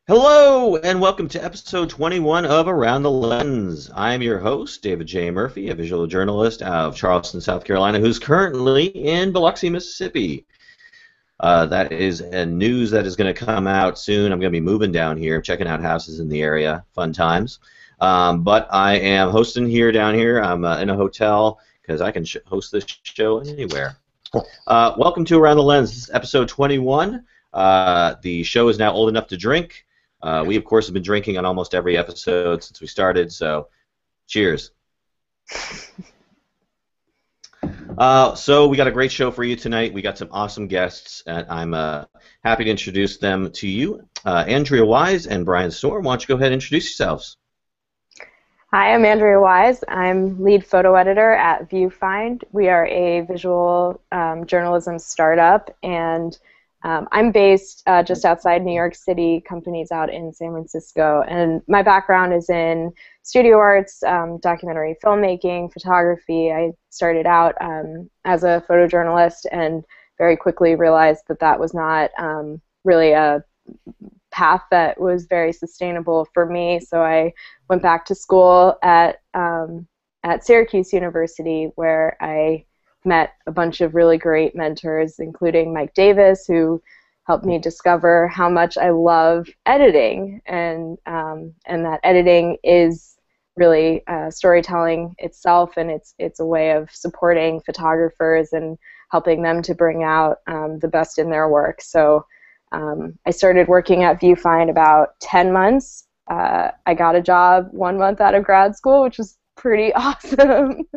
Hello, and welcome to episode 21 of Around the Lens. I'm your host, David J. Murphy, a visual journalist out of Charleston, South Carolina, who's currently in Biloxi, Mississippi. That is news that is going to come out soon. I'm going to be moving down here, checking out houses in the area. Fun times. But I am hosting down here. I'm in a hotel because I can host this show anywhere. Welcome to Around the Lens. This is episode 21. The show is now old enough to drink. We, of course, have been drinking on almost every episode since we started, so cheers. So we got a great show for you tonight. We got some awesome guests, and I'm happy to introduce them to you. Andrea Wise and Brian Storm, why don't you go ahead and introduce yourselves? Hi, I'm Andrea Wise. I'm lead photo editor at Viewfind. We are a visual journalism startup, and I'm based just outside New York City, companies out in San Francisco, and my background is in studio arts, documentary filmmaking, photography. I started out as a photojournalist and very quickly realized that that was not really a path that was very sustainable for me, so I went back to school at Syracuse University, where I met a bunch of really great mentors, including Mike Davis, who helped me discover how much I love editing, and that editing is really storytelling itself, and it's a way of supporting photographers and helping them to bring out the best in their work. So I started working at Viewfind about 10 months. I got a job 1 month out of grad school, which was pretty awesome.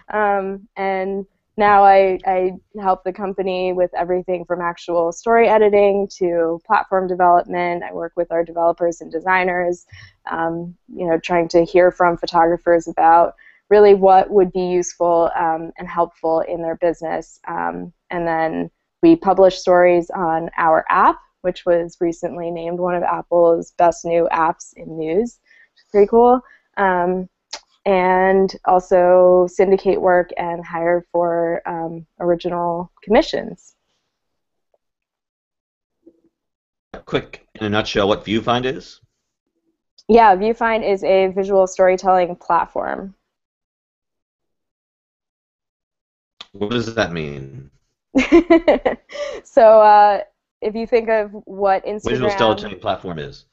And now I help the company with everything from actual story editing to platform development. I work with our developers and designers, trying to hear from photographers about really what would be useful and helpful in their business. And then we publish stories on our app, which was recently named one of Apple's best new apps in news, which is pretty cool. And also syndicate work and hire for original commissions. Quick, in a nutshell, what Viewfind is? Yeah, Viewfind is a visual storytelling platform. What does that mean? So if you think of what Instagram... Visual storytelling platform is.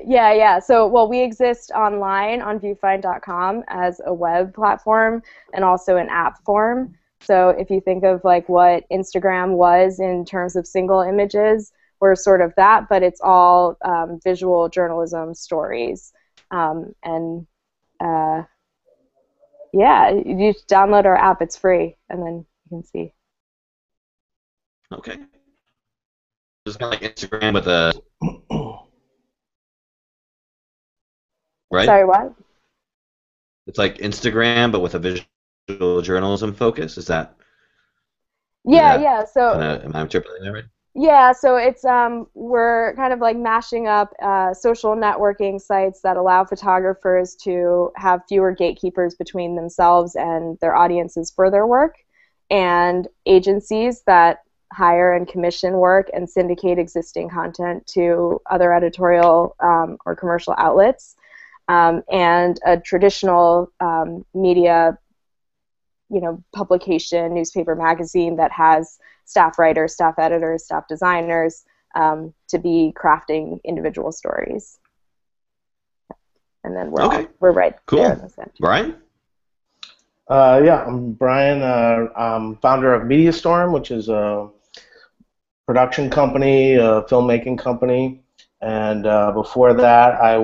Yeah. So, well, we exist online on viewfind.com as a web platform and also an app form. So if you think of like what Instagram was in terms of single images, we're sort of that, but it's all visual journalism stories. Yeah, you just download our app. It's free, and then you can see. Okay. It's kind of like Instagram with a... Right? Sorry, what? It's like Instagram, but with a visual journalism focus. Is that? Yeah. So, am I interpreting that right? Yeah, so it's we're kind of like mashing up social networking sites that allow photographers to have fewer gatekeepers between themselves and their audiences for their work, and agencies that hire and commission work and syndicate existing content to other editorial or commercial outlets. And a traditional media, publication, newspaper, magazine that has staff writers, staff editors, staff designers to be crafting individual stories. And then we're right there in the center. Brian? Yeah, I'm Brian. I'm founder of MediaStorm, which is a production company, a filmmaking company. And before that, I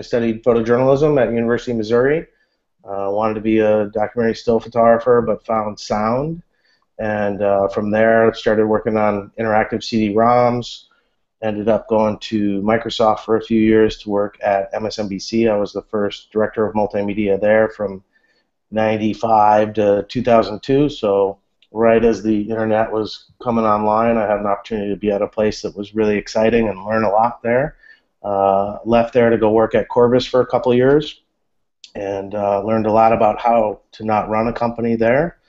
studied photojournalism at University of Missouri. Wanted to be a documentary still photographer, but found sound. And from there, started working on interactive CD-ROMs. Ended up going to Microsoft for a few years to work at MSNBC. I was the first director of multimedia there from 95 to 2002. So right as the internet was coming online, I had an opportunity to be at a place that was really exciting and learn a lot there. Left there to go work at Corbis for a couple of years and learned a lot about how to not run a company there.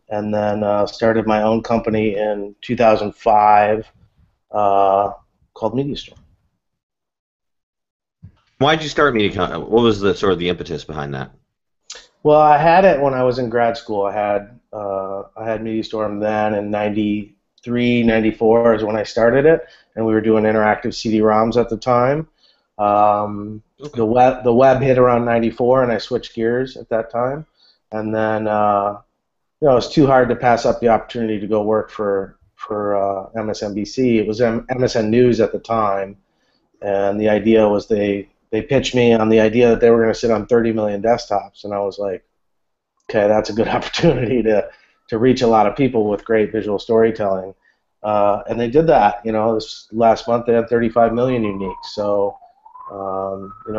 And then started my own company in 2005 called MediaStorm. Why did you start MediaCon? What was the sort of the impetus behind that? Well, I had it when I was in grad school. I had MediaStorm then in '93, '94 is when I started it, and we were doing interactive CD-ROMs at the time. Okay. The web hit around '94, and I switched gears at that time. And then it was too hard to pass up the opportunity to go work for MSNBC. It was MSN News at the time, and the idea was they pitched me on the idea that they were going to sit on 30 million desktops, and I was like, okay, that's a good opportunity to reach a lot of people with great visual storytelling. And they did that. This last month they had 35 million uniques. So,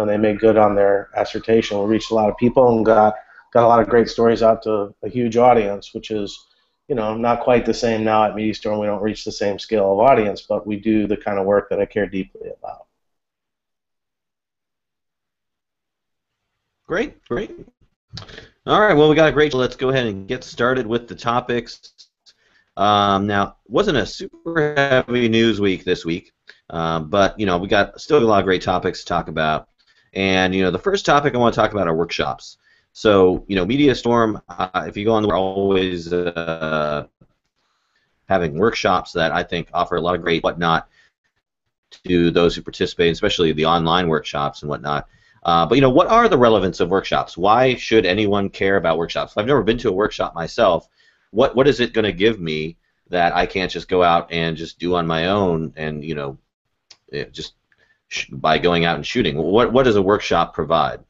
they made good on their assertion. We reached a lot of people and got a lot of great stories out to a huge audience, which is, not quite the same now at MediaStorm. We don't reach the same scale of audience, but we do the kind of work that I care deeply about. Great, great. All right, well, we got a great. Let's go ahead and get started with the topics. Now, wasn't a super heavy news week this week, but we got still a lot of great topics to talk about. And the first topic I want to talk about are workshops. So MediaStorm, if you go on, we're always having workshops that I think offer a lot of great whatnot to those who participate, especially the online workshops and whatnot. But what are the relevance of workshops? Why should anyone care about workshops? I've never been to a workshop myself. What is it going to give me that I can't just go out and just do on my own and just by going out and shooting? What does a workshop provide?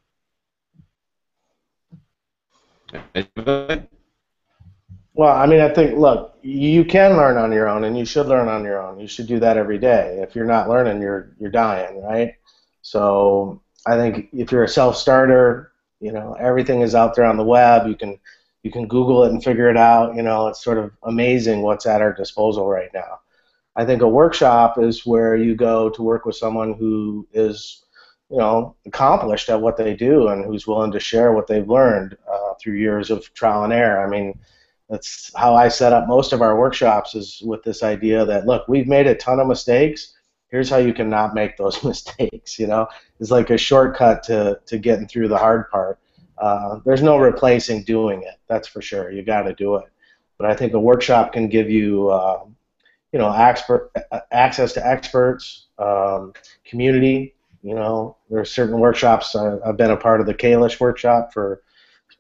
Well, I think, look, you can learn on your own, and you should learn on your own. You should do that every day. If you're not learning, you're dying, right? So I think if you're a self-starter, everything is out there on the web. You can Google it and figure it out. It's sort of amazing what's at our disposal right now. I think a workshop is where you go to work with someone who is, accomplished at what they do and who's willing to share what they've learned through years of trial and error. That's how I set up most of our workshops, is with this idea that, look, we've made a ton of mistakes. Here's how you can not make those mistakes. It's like a shortcut to getting through the hard part. There's no replacing doing it. That's for sure. You got to do it. But I think a workshop can give you, access to experts, community. There are certain workshops. I've been a part of the Kalish workshop for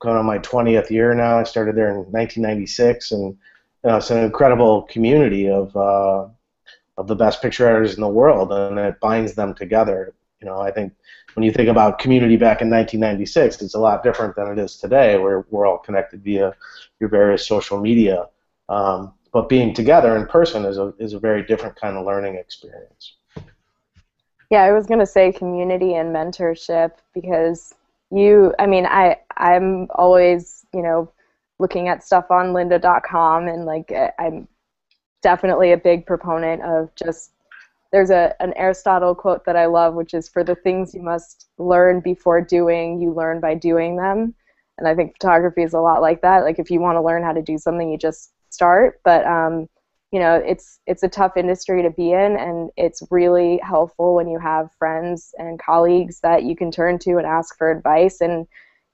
going on my 20th year now. I started there in 1996, and it's an incredible community of the best picture editors in the world, and it binds them together. I think when you think about community back in 1996, it's a lot different than it is today, where we're all connected via your various social media. But being together in person is a very different kind of learning experience. Yeah, I was going to say community and mentorship, because I'm always, looking at stuff on lynda.com, and I'm definitely a big proponent of just, there's an Aristotle quote that I love, which is, for the things you must learn before doing, you learn by doing them. And I think photography is a lot like that. Like, if you want to learn how to do something, you just start. But it's a tough industry to be in, and it's really helpful when you have friends and colleagues that you can turn to and ask for advice, and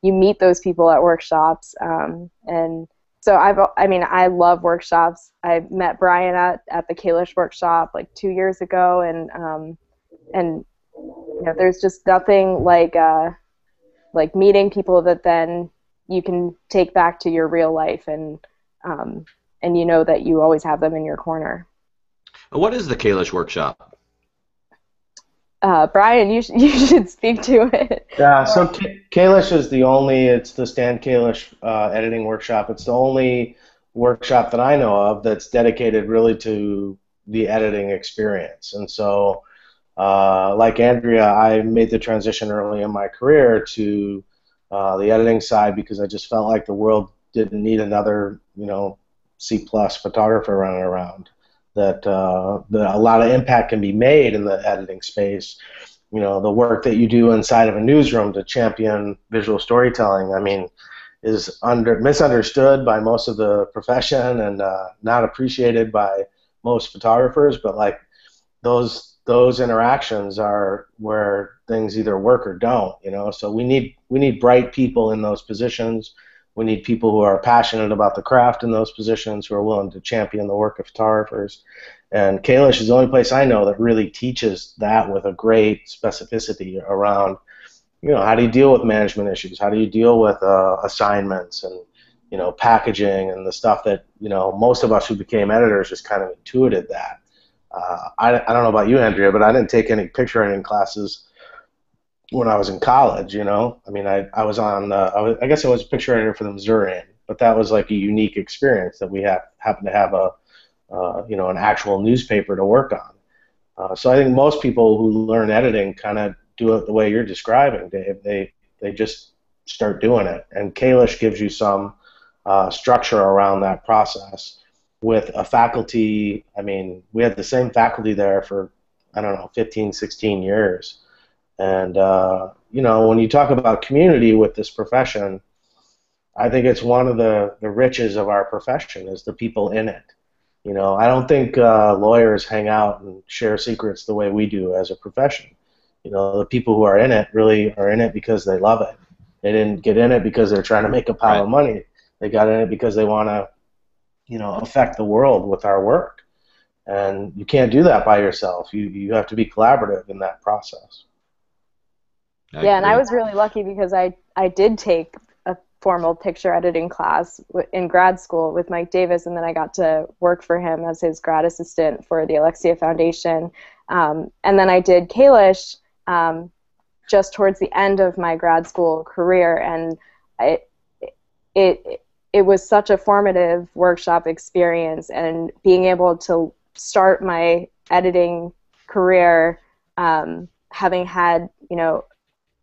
you meet those people at workshops. And so I love workshops. I met Brian at the Kalish workshop like 2 years ago, and there's just nothing like meeting people that then you can take back to your real life, and that you always have them in your corner. What is the Kalish workshop? Brian, you should speak to it. Yeah, so Kalish is it's the Stan Kalish editing workshop. It's the only workshop that I know of that's dedicated really to the editing experience. And so, like Andrea, I made the transition early in my career to the editing side, because I just felt like the world didn't need another, C+ photographer running around. That a lot of impact can be made in the editing space. The work that you do inside of a newsroom to champion visual storytelling, is misunderstood by most of the profession, and not appreciated by most photographers. But those those interactions are where things either work or don't, you know. So we need bright people in those positions. We need people who are passionate about the craft in those positions, who are willing to champion the work of photographers. And Kalish is the only place I know that really teaches that with a great specificity around, you know, how do you deal with management issues? How do you deal with assignments and, you know, packaging and the stuff that, you know, most of us who became editors just kind of intuited that. I don't know about you, Andrea, but I didn't take any picture editing classes when I was in college, you know. I mean, I was on, I guess I was a picture editor for the Missourian, but that was like a unique experience that we happened to have you know, an actual newspaper to work on. So I think most people who learn editing kind of do it the way you're describing, Dave. They just start doing it, and Kalish gives you some structure around that process with a faculty. I mean, we had the same faculty there for, I don't know, 15, 16 years. And, you know, when you talk about community with this profession, I think it's one of the riches of our profession is the people in it. You know, I don't think lawyers hang out and share secrets the way we do as a profession. You know, the people who are in it really are in it because they love it. They didn't get in it because they're trying to make a pile of money. They got in it because they want to, you know, affect the world with our work. And you can't do that by yourself. You have to be collaborative in that process. Yeah, and I was really lucky because I did take a formal picture editing class in grad school with Mike Davis, and then I got to work for him as his grad assistant for the Alexia Foundation. And then I did Kalish just towards the end of my grad school career, and it was such a formative workshop experience, and being able to start my editing career having had, you know,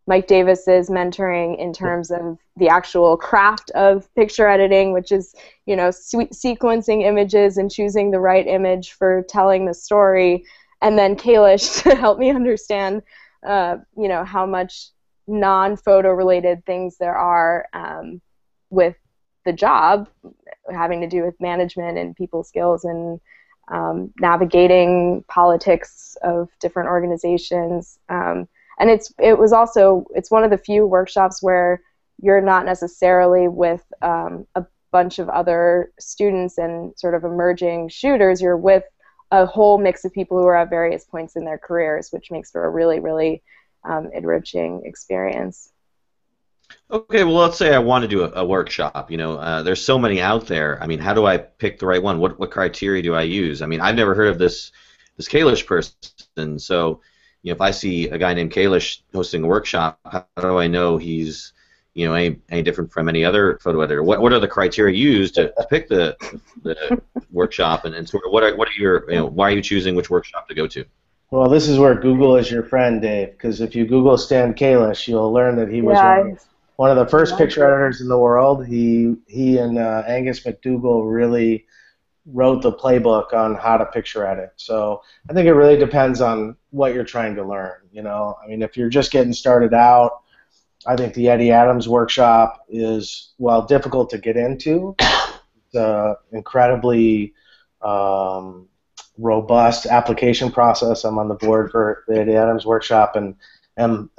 Mike Davis's mentoring in terms of the actual craft of picture editing, which is, you know, sequencing images and choosing the right image for telling the story, and then Kalish to help me understand, you know, how much non-photo related things there are with the job, having to do with management and people skills and navigating politics of different organizations. And it's one of the few workshops where you're not necessarily with a bunch of other students and sort of emerging shooters. You're with a whole mix of people who are at various points in their careers, which makes for a really, really enriching experience. Okay, well, let's say I want to do a workshop. You know, there's so many out there. I mean, how do I pick the right one? What criteria do I use? I mean, I've never heard of this Kalish person, so, you know, if I see a guy named Kalish hosting a workshop, how do I know he's, you know, any different from any other photo editor? What are the criteria used to pick the workshop, and sort of what are your, you know, why are you choosing which workshop to go to? Well, this is where Google is your friend, Dave, because if you Google Stan Kalish, you'll learn that he was one of the first picture editors in the world. He and Angus McDougall really wrote the playbook on how to picture edit. So I think it really depends on what you're trying to learn. You know, I mean, if you're just getting started out, I think the Eddie Adams workshop is, while difficult to get into, it's incredibly robust application process. I'm on the board for the Eddie Adams workshop, and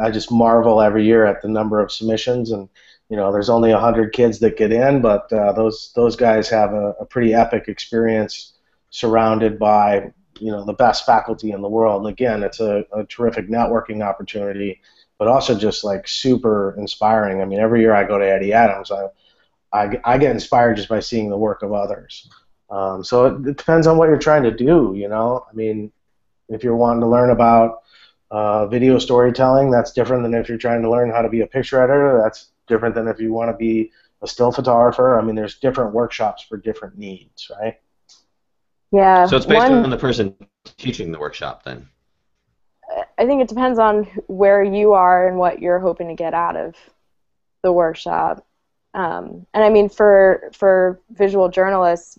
I just marvel every year at the number of submissions. And, you know, there's only 100 kids that get in, but those guys have a pretty epic experience surrounded by, you know, the best faculty in the world. And again, it's a terrific networking opportunity, but also just like super inspiring. I mean, every year I go to Eddie Adams, I get inspired just by seeing the work of others. So it depends on what you're trying to do, you know. I mean, if you're wanting to learn about video storytelling, that's different than if you're trying to learn how to be a picture editor. That's different than if you want to be a still photographer. I mean, there's different workshops for different needs, right? Yeah. So it's based on the person teaching the workshop, then? I think it depends on where you are and what you're hoping to get out of the workshop. And I mean, for visual journalists,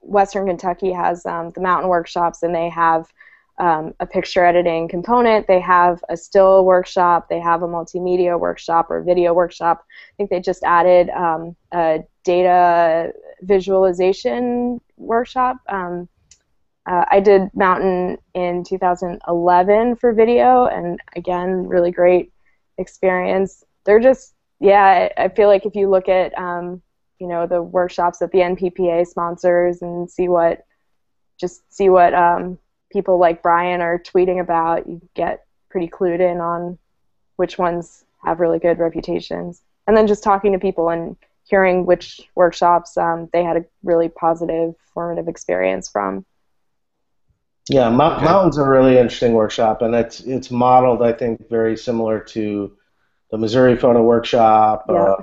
Western Kentucky has the mountain workshops, and they have a picture editing component. They have a still workshop. They have a multimedia workshop or video workshop. I think they just added a data visualization workshop. I did Mountain in 2011 for video, and again, really great experience. They're just, yeah, I feel like if you look at, the workshops that the NPPA sponsors and see what people like Brian are tweeting about, you get pretty clued in on which ones have really good reputations. And then just talking to people and hearing which workshops they had a really positive, formative experience from. Yeah, Mountain's a really interesting workshop, and it's modeled, I think, very similar to the Missouri Photo Workshop. Yeah.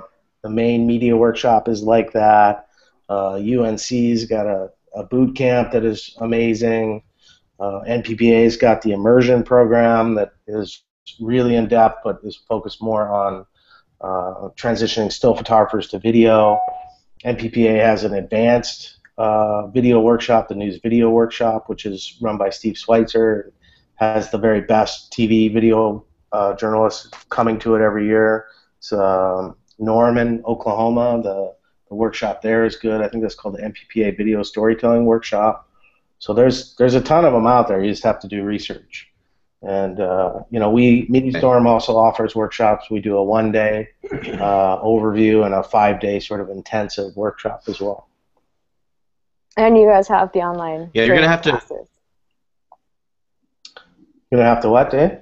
The Maine Media Workshop is like that. UNC's got a boot camp that is amazing. NPPA's got the immersion program that is really in depth, but is focused more on transitioning still photographers to video. NPPA has an advanced video workshop, the News Video Workshop, which is run by Steve Schweitzer, has the very best TV video journalists coming to it every year. It's Norman, Oklahoma. The workshop there is good. I think that's called the NPPA Video Storytelling Workshop. So there's a ton of them out there. You just have to do research. And MediaStorm also offers workshops. We do a 1-day overview and a 5-day sort of intensive workshop as well. And you guys have the online. Yeah, you're gonna have classes. to. You're gonna have to what, Dave?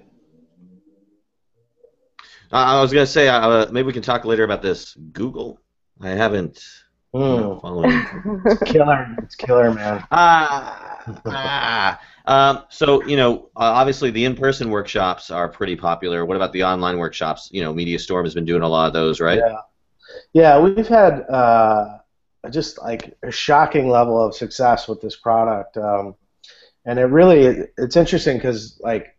I was gonna say maybe we can talk later about this. Google. I haven't. Following. It's killer. It's killer, man. So obviously the in-person workshops are pretty popular. What about the online workshops? MediaStorm has been doing a lot of those, right? Yeah. We've had just like a shocking level of success with this product, and it's interesting because like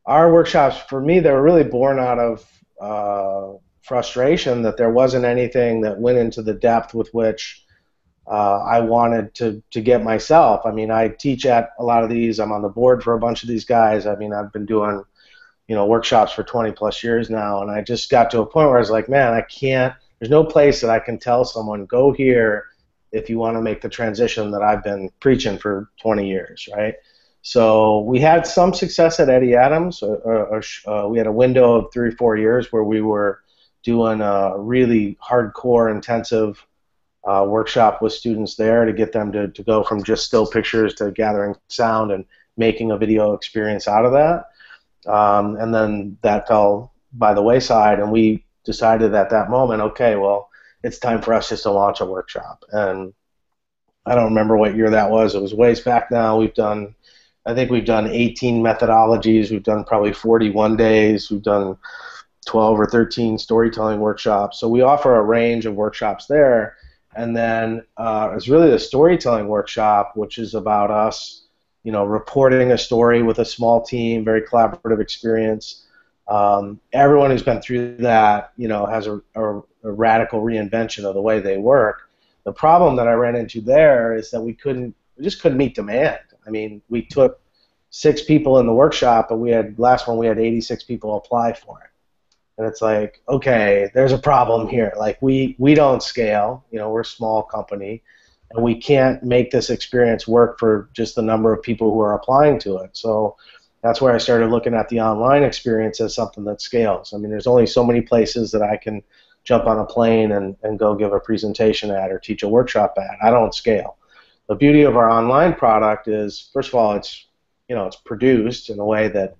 our workshops, for me, they were really born out of frustration that there wasn't anything that went into the depth with which I wanted to get myself. I mean, I teach at a lot of these. I'm on the board for a bunch of these guys. I mean, I've been doing, workshops for 20 plus years now, and I just got to a point where I was like, man, I can't. There's no place that I can tell someone, go here if you want to make the transition that I've been preaching for 20 years, right? So we had some success at Eddie Adams. We had a window of 3 or 4 years where we were doing a really hardcore, intensive workshop with students there to get them to go from just still pictures to gathering sound and making a video experience out of that. And then that fell by the wayside, and we decided at that moment, okay, well, it's time for us just to launch a workshop. And I don't remember what year that was. It was ways back now. I think we've done 18 methodologies. We've done probably 41 days. We've done 12 or 13 storytelling workshops. So we offer a range of workshops there. And then it's really the storytelling workshop, which is about us, reporting a story with a small team, very collaborative experience. Everyone who's been through that, has a radical reinvention of the way they work. The problem that I ran into there is that we just couldn't meet demand. I mean, we took 6 people in the workshop, but we had 86 people apply for it. And it's like, okay, there's a problem here. Like we don't scale, we're a small company, and we can't make this experience work for just the number of people who are applying to it. So that's where I started looking at the online experience as something that scales. I mean, there's only so many places that I can jump on a plane and go give a presentation at or teach a workshop at. I don't scale. The beauty of our online product is, first of all, it's produced in a way that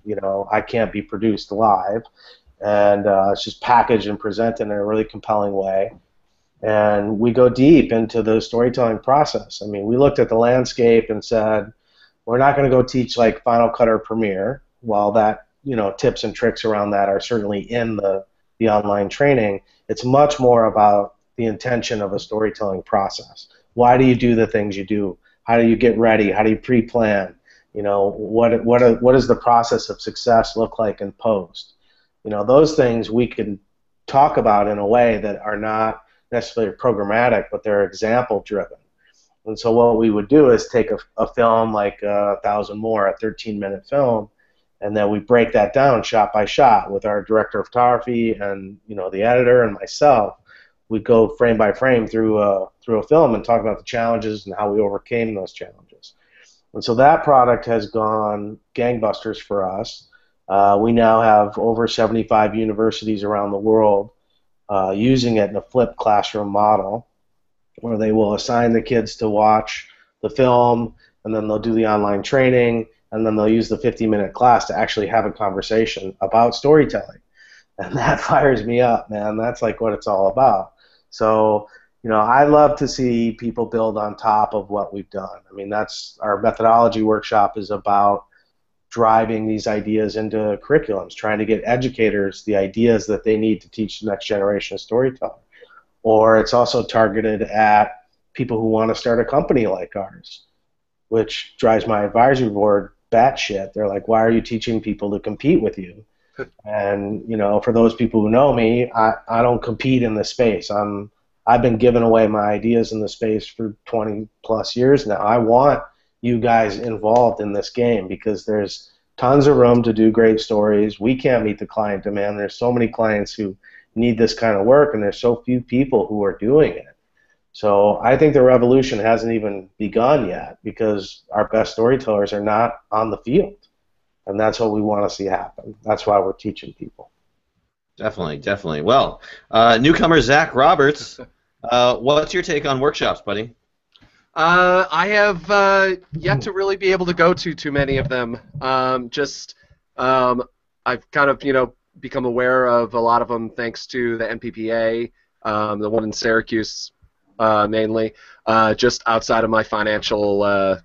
I can't be produced live. And it's just packaged and presented in a really compelling way. And we go deep into the storytelling process. I mean, we looked at the landscape and said, we're not going to go teach like Final Cut or Premiere, while that, tips and tricks around that are certainly in the online training. It's much more about the intention of a storytelling process. Why do you do the things you do? How do you get ready? How do you pre-plan? What does the process of success look like in post? Those things we can talk about in a way that are not necessarily programmatic, but they're example driven. And so what we would do is take a film like 1,000 More, a 13-minute film, and then we break that down shot by shot with our director of photography and the editor and myself. We go frame by frame through a film and talk about the challenges and how we overcame those challenges. And so that product has gone gangbusters for us. We now have over 75 universities around the world using it in a flipped classroom model, where they will assign the kids to watch the film, and then they'll do the online training, and then they'll use the 50-minute class to actually have a conversation about storytelling. And that fires me up, man. That's like what it's all about. So, I love to see people build on top of what we've done. I mean, that's our methodology workshop is about driving these ideas into curriculums, trying to get educators the ideas that they need to teach the next generation of storytelling. Or it's also targeted at people who want to start a company like ours, which drives my advisory board batshit. They're like, why are you teaching people to compete with you? And, for those people who know me, I don't compete in this space. I've been giving away my ideas in the space for 20 plus years now. I want you guys involved in this game because there's tons of room to do great stories. We can't meet the client demand. There's so many clients who need this kind of work, and there's so few people who are doing it. So I think the revolution hasn't even begun yet because our best storytellers are not on the field. And that's what we want to see happen. That's why we're teaching people. Definitely. Well, newcomer Zach Roberts, what's your take on workshops, buddy? I have yet to really be able to go to too many of them. I've kind of, become aware of a lot of them thanks to the NPPA, the one in Syracuse mainly, just outside of my financial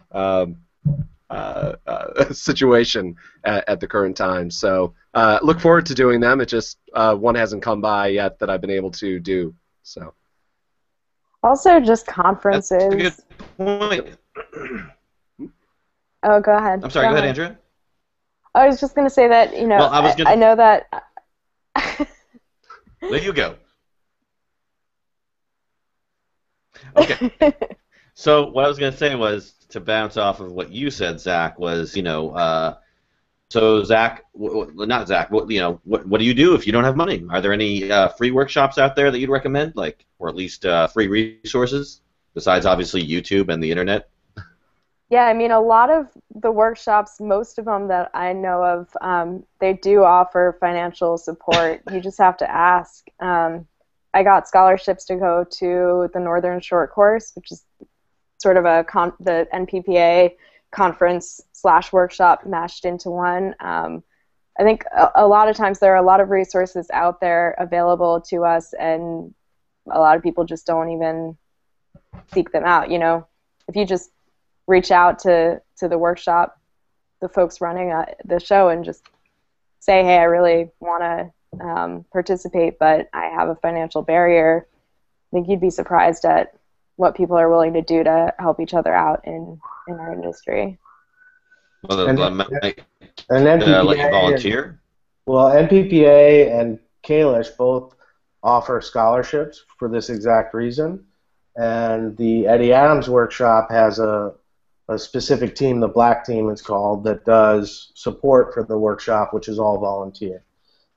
situation at the current time. So look forward to doing them. It just one hasn't come by yet that I've been able to do. So. Also, just conferences. That's a good point. Oh, go ahead. I'm sorry. Go ahead, Andrea. I was just going to say that, Well, I know that... There you go. Okay. So what I was going to say was, to bounce off of what you said, Zach, was, so Zach, not Zach, what do you do if you don't have money? Are there any free workshops out there that you'd recommend, or at least free resources, besides obviously YouTube and the internet? Yeah, I mean, a lot of the workshops, most of them that I know of, they do offer financial support. You just have to ask. I got scholarships to go to the Northern Short Course, which is sort of the NPPA conference/workshop mashed into one. I think a lot of times there are a lot of resources out there available to us, and a lot of people just don't even seek them out. If you just reach out to the workshop, the folks running the show, and just say, hey, I really want to participate, but I have a financial barrier, I think you'd be surprised at what people are willing to do to help each other out in our industry. Well, And let NPPA you volunteer? Well, NPPA and Kalish both offer scholarships for this exact reason. And the Eddie Adams workshop has a specific team, the black team it's called, that does support for the workshop, which is all volunteer.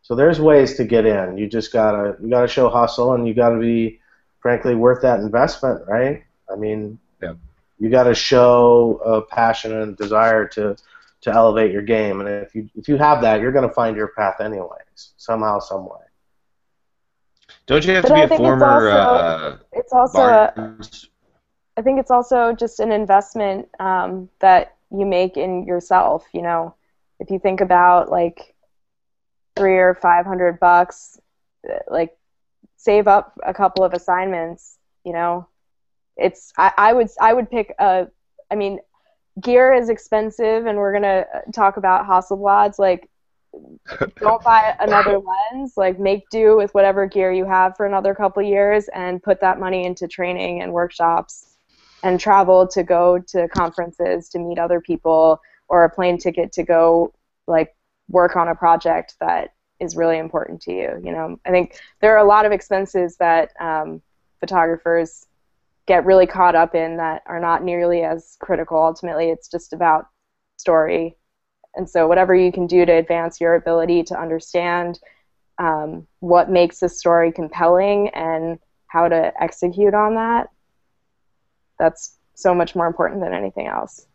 So there's ways to get in. You gotta show hustle, and you gotta be, frankly, worth that investment, right? I mean, yeah. You gotta show a passion and desire to elevate your game, and if you have that, you're gonna find your path anyways, somehow, some way. Don't you have to be a former? I think it's also just an investment that you make in yourself. If you think about like $300 or $500, like save up a couple of assignments. It's I would pick a. I mean, gear is expensive, and we're gonna talk about Hasselblads. Like, don't buy another lens. Like, make do with whatever gear you have for another couple years, and put that money into training and workshops, and travel to go to conferences to meet other people, or a plane ticket to go work on a project that is really important to you. I think there are a lot of expenses that photographers get really caught up in that are not nearly as critical. Ultimately, it's just about story. And so whatever you can do to advance your ability to understand what makes a story compelling and how to execute on that, that's so much more important than anything else.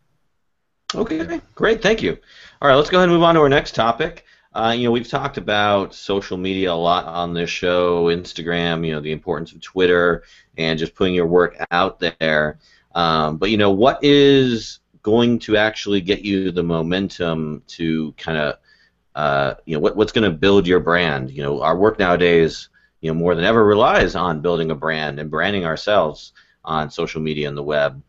Okay, great, thank you. All right, let's go ahead and move on to our next topic. We've talked about social media a lot on this show, Instagram, the importance of Twitter and just putting your work out there. But what is going to actually get you the momentum to kind of, what's going to build your brand? Our work nowadays, more than ever relies on building a brand and branding ourselves on social media and the web.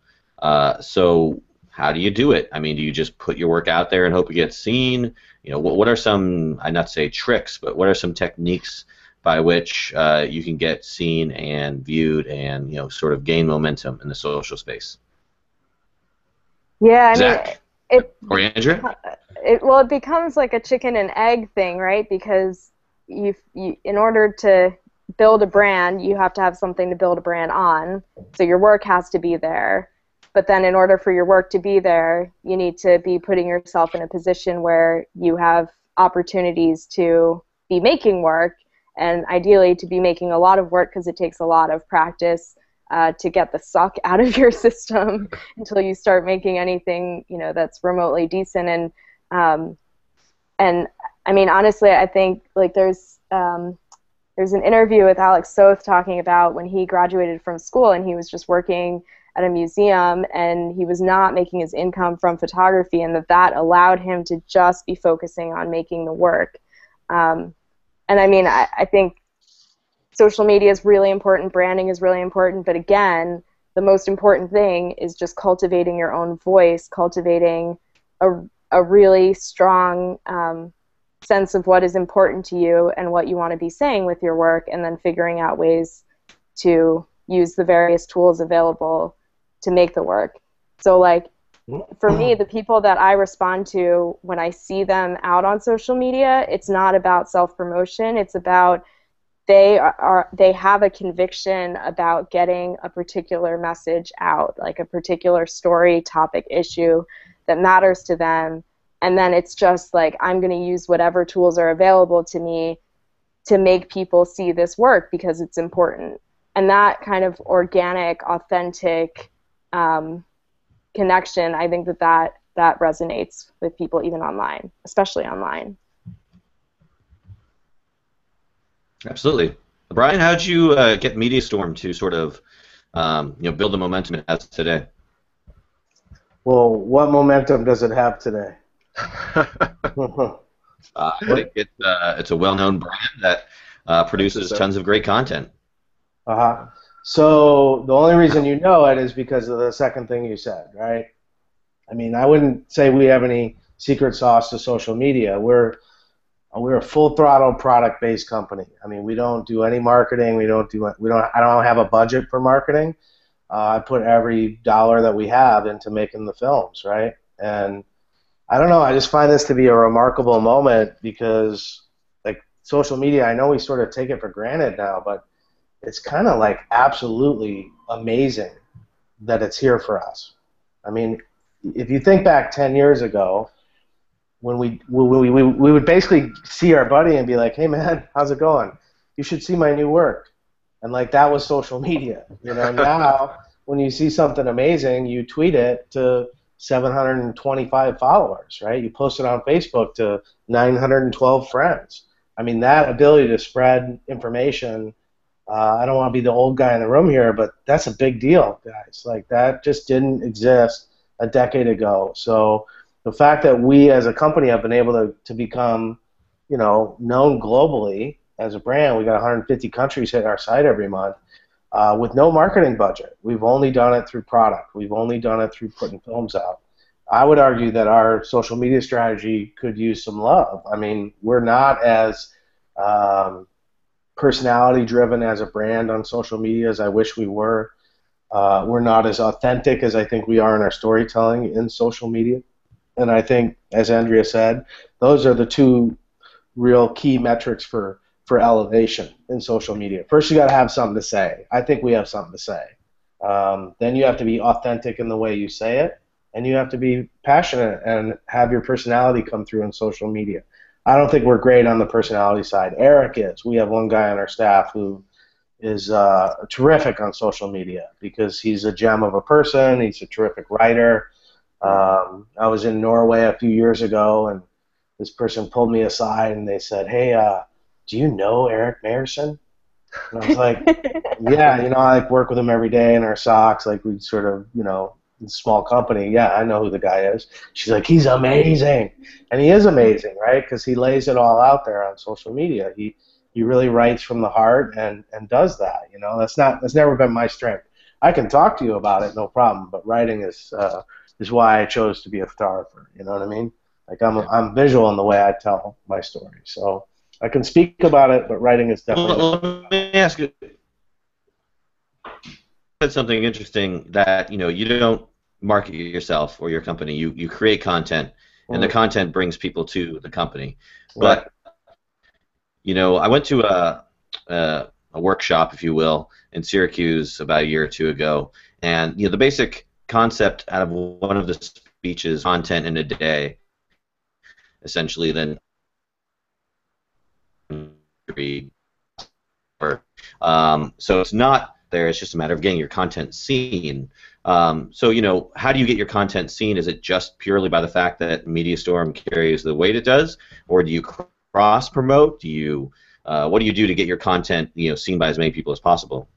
So how do you do it? I mean, do you just put your work out there and hope it gets seen? What are some, I'd not say tricks, but what are some techniques by which you can get seen and viewed and sort of gain momentum in the social space? Yeah, I mean, Zach it, or Andrea? it becomes like a chicken and egg thing, right? Because in order to build a brand, you have to have something to build a brand on. So your work has to be there. But then in order for your work to be there, you need to be putting yourself in a position where you have opportunities to be making work, and ideally to be making a lot of work, because it takes a lot of practice to get the suck out of your system until you start making anything that's remotely decent. And I mean, honestly, I think like there's an interview with Alex Soth talking about when he graduated from school and he was just working at a museum and he was not making his income from photography, and that allowed him to just be focusing on making the work. And I mean, I think social media is really important, branding is really important, but again, the most important thing is just cultivating your own voice, cultivating a really strong sense of what is important to you and what you want to be saying with your work, and then figuring out ways to use the various tools available to make the work. So like for me, the people that I respond to when I see them out on social media, it's not about self-promotion, it's about they have a conviction about getting a particular message out, like a particular story, topic, issue that matters to them. And then it's just like, I'm going to use whatever tools are available to me to make people see this work because it's important. And that kind of organic, authentic connection, I think that resonates with people even online, especially online. Absolutely. Brian, how did you get MediaStorm to sort of build the momentum it has today? Well, what momentum does it have today? I think it's a well-known brand that produces tons of great content. Uh-huh. So the only reason you know it is because of the second thing you said, right? I mean, I wouldn't say we have any secret sauce to social media. We're a full throttle product-based company. I mean, we don't do any marketing. I don't have a budget for marketing. I put every dollar that we have into making the films, right? And I don't know, I just find this to be a remarkable moment because, like, social media, I know we sort of take it for granted now, but it's kind of like absolutely amazing that it's here for us. I mean, if you think back 10 years ago, when we would basically see our buddy and be like, hey man, how's it going? You should see my new work. And like that was social media. Now when you see something amazing, you tweet it to 725 followers, right? You post it on Facebook to 912 friends. I mean, that ability to spread information, I don't want to be the old guy in the room here, but that's a big deal, guys. Like that just didn't exist a decade ago. So the fact that we as a company have been able to become, known globally as a brand, we got 150 countries hit our site every month with no marketing budget. We've only done it through product. We've only done it through putting films out. I would argue that our social media strategy could use some love. I mean, we're not as personality driven as a brand on social media as I wish we were. We're not as authentic as I think we are in our storytelling in social media. And I think, as Andrea said, those are the two real key metrics for elevation in social media. First, you got to have something to say. I think we have something to say. Then you have to be authentic in the way you say it, and you have to be passionate and have your personality come through in social media. I don't think we're great on the personality side. Eric is. We have one guy on our staff who is terrific on social media because he's a gem of a person. He's a terrific writer. I was in Norway a few years ago, and this person pulled me aside and they said, "Hey, do you know Eric Mayerson?" And I was like, "Yeah, I like work with him every day in our socks. Like we sort of, small company. Yeah, I know who the guy is." She's like, "He's amazing," and he is amazing, right? Because he lays it all out there on social media. He really writes from the heart and does that. That's never been my strength. I can talk to you about it, no problem. But writing is why I chose to be a photographer. You know what I mean? Like I'm visual in the way I tell my story. So I can speak about it, but writing is definitely. Well, let me ask you. Said something interesting that you don't market yourself or your company. You create content, and the content brings people to the company. Right. But I went to a workshop, if you will, in Syracuse about a year or two ago, and the basic concept out of one of the speeches, content in a day, essentially, then so it's not there. It's just a matter of getting your content seen. So how do you get your content seen? Is it just purely by the fact that MediaStorm carries the weight it does, or do you cross promote? What do you do to get your content seen by as many people as possible?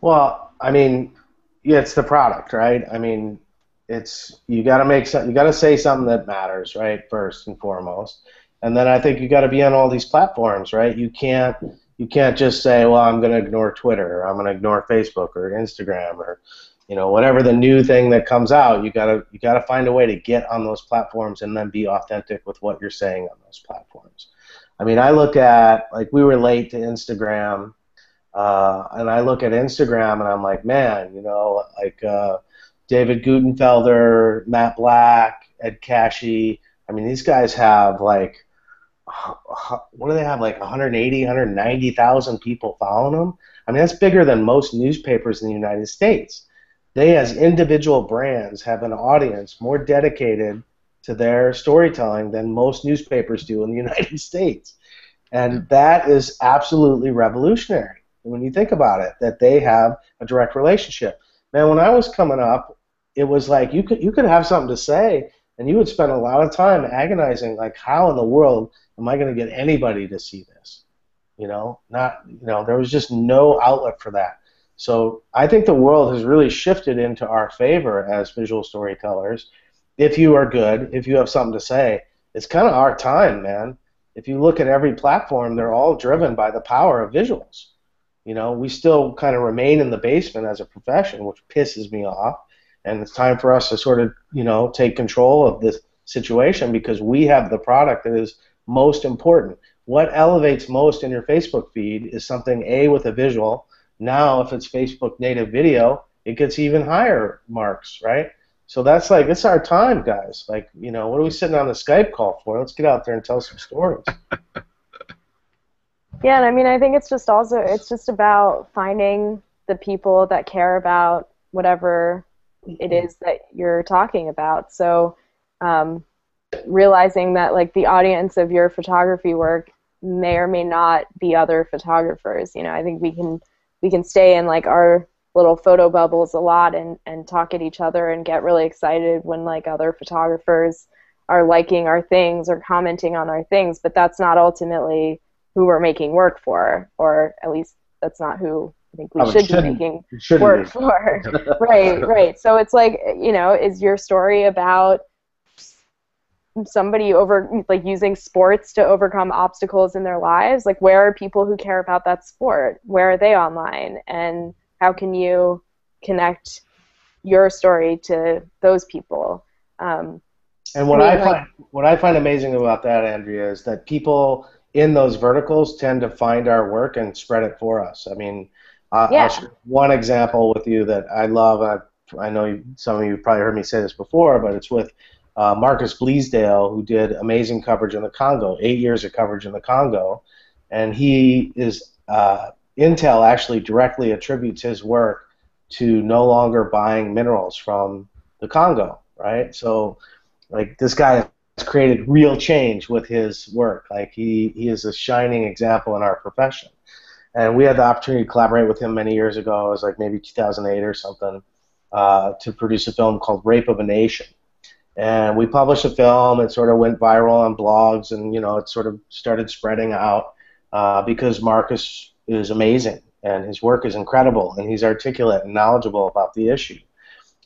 Well, I mean, yeah, it's the product, right? I mean, you got to say something that matters, right? First and foremost, and then I think you got to be on all these platforms, right? You can't just say, well, I'm going to ignore Twitter, or I'm going to ignore Facebook or Instagram, or whatever the new thing that comes out. You gotta find a way to get on those platforms and then be authentic with what you're saying on those platforms. I mean, I look at, like, we were late to Instagram. And I look at Instagram and I'm like, man, like David Gutenfelder, Matt Black, Ed Cashy. I mean, these guys have like, what do they have, like 180, 190,000 people following them? I mean, that's bigger than most newspapers in the United States. They, as individual brands, have an audience more dedicated to their storytelling than most newspapers do in the United States. And that is absolutely revolutionary when you think about it, that they have a direct relationship. Man, when I was coming up, it was like you could have something to say, and you would spend a lot of time agonizing, like, how in the world am I going to get anybody to see this? There was just no outlet for that. So I think the world has really shifted into our favor as visual storytellers. If you are good, if you have something to say, it's kind of our time, man. If you look at every platform, they're all driven by the power of visuals. We still kind of remain in the basement as a profession, which pisses me off. And it's time for us to sort of, take control of this situation, because we have the product that is most important. What elevates most in your Facebook feed is something, A, with a visual. Now, if it's Facebook native video, it gets even higher marks, right? So that's like, it's our time, guys. Like, what are we sitting on the Skype call for? Let's get out there and tell some stories. Yeah, and I mean, I think it's just about finding the people that care about whatever it is that you're talking about. So realizing that, like, the audience of your photography work may or may not be other photographers. I think we can stay in, like, our little photo bubbles a lot and talk at each other and get really excited when, like, other photographers are liking our things or commenting on our things, but that's not ultimately who we're making work for, or at least that's not who I think we should be making work for. Right. So it's like, is your story about somebody using sports to overcome obstacles in their lives? Like, where are people who care about that sport? Where are they online? And how can you connect your story to those people? And what I find amazing about that, Andrea, is that people in those verticals tend to find our work and spread it for us. I mean, I'll share one example with you that I love. I know some of you have probably heard me say this before, but it's with Marcus Bleasdale, who did amazing coverage in the Congo, 8 years of coverage in the Congo. And he is, Intel actually directly attributes his work to no longer buying minerals from the Congo, right? So, like, this guy has created real change with his work. Like, he is a shining example in our profession. And we had the opportunity to collaborate with him many years ago. It was like maybe 2008 or something. to produce a film called Rape of a Nation. And we published a film. It sort of went viral on blogs, and it sort of started spreading out because Marcus is amazing, and his work is incredible, and he's articulate and knowledgeable about the issue.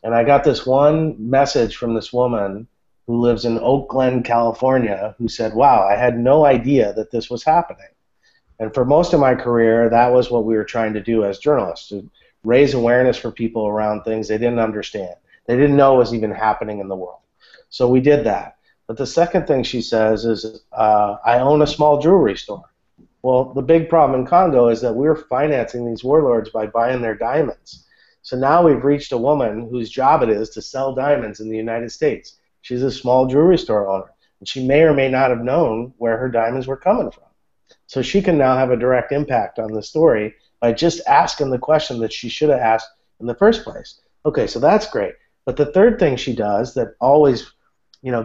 And I got this one message from this woman who lives in Oak Glen, California, who said, "Wow, I had no idea that this was happening." And for most of my career, that was what we were trying to do as journalists, to raise awareness for people around things they didn't understand. They didn't know was even happening in the world. So we did that. But the second thing she says is, I own a small jewelry store. Well, the big problem in Congo is that we're financing these warlords by buying their diamonds. So now we've reached a woman whose job it is to sell diamonds in the United States. She's a small jewelry store owner, and she may or may not have known where her diamonds were coming from. So she can now have a direct impact on the story by just asking the question that she should have asked in the first place. Okay, so that's great. But the third thing she does that always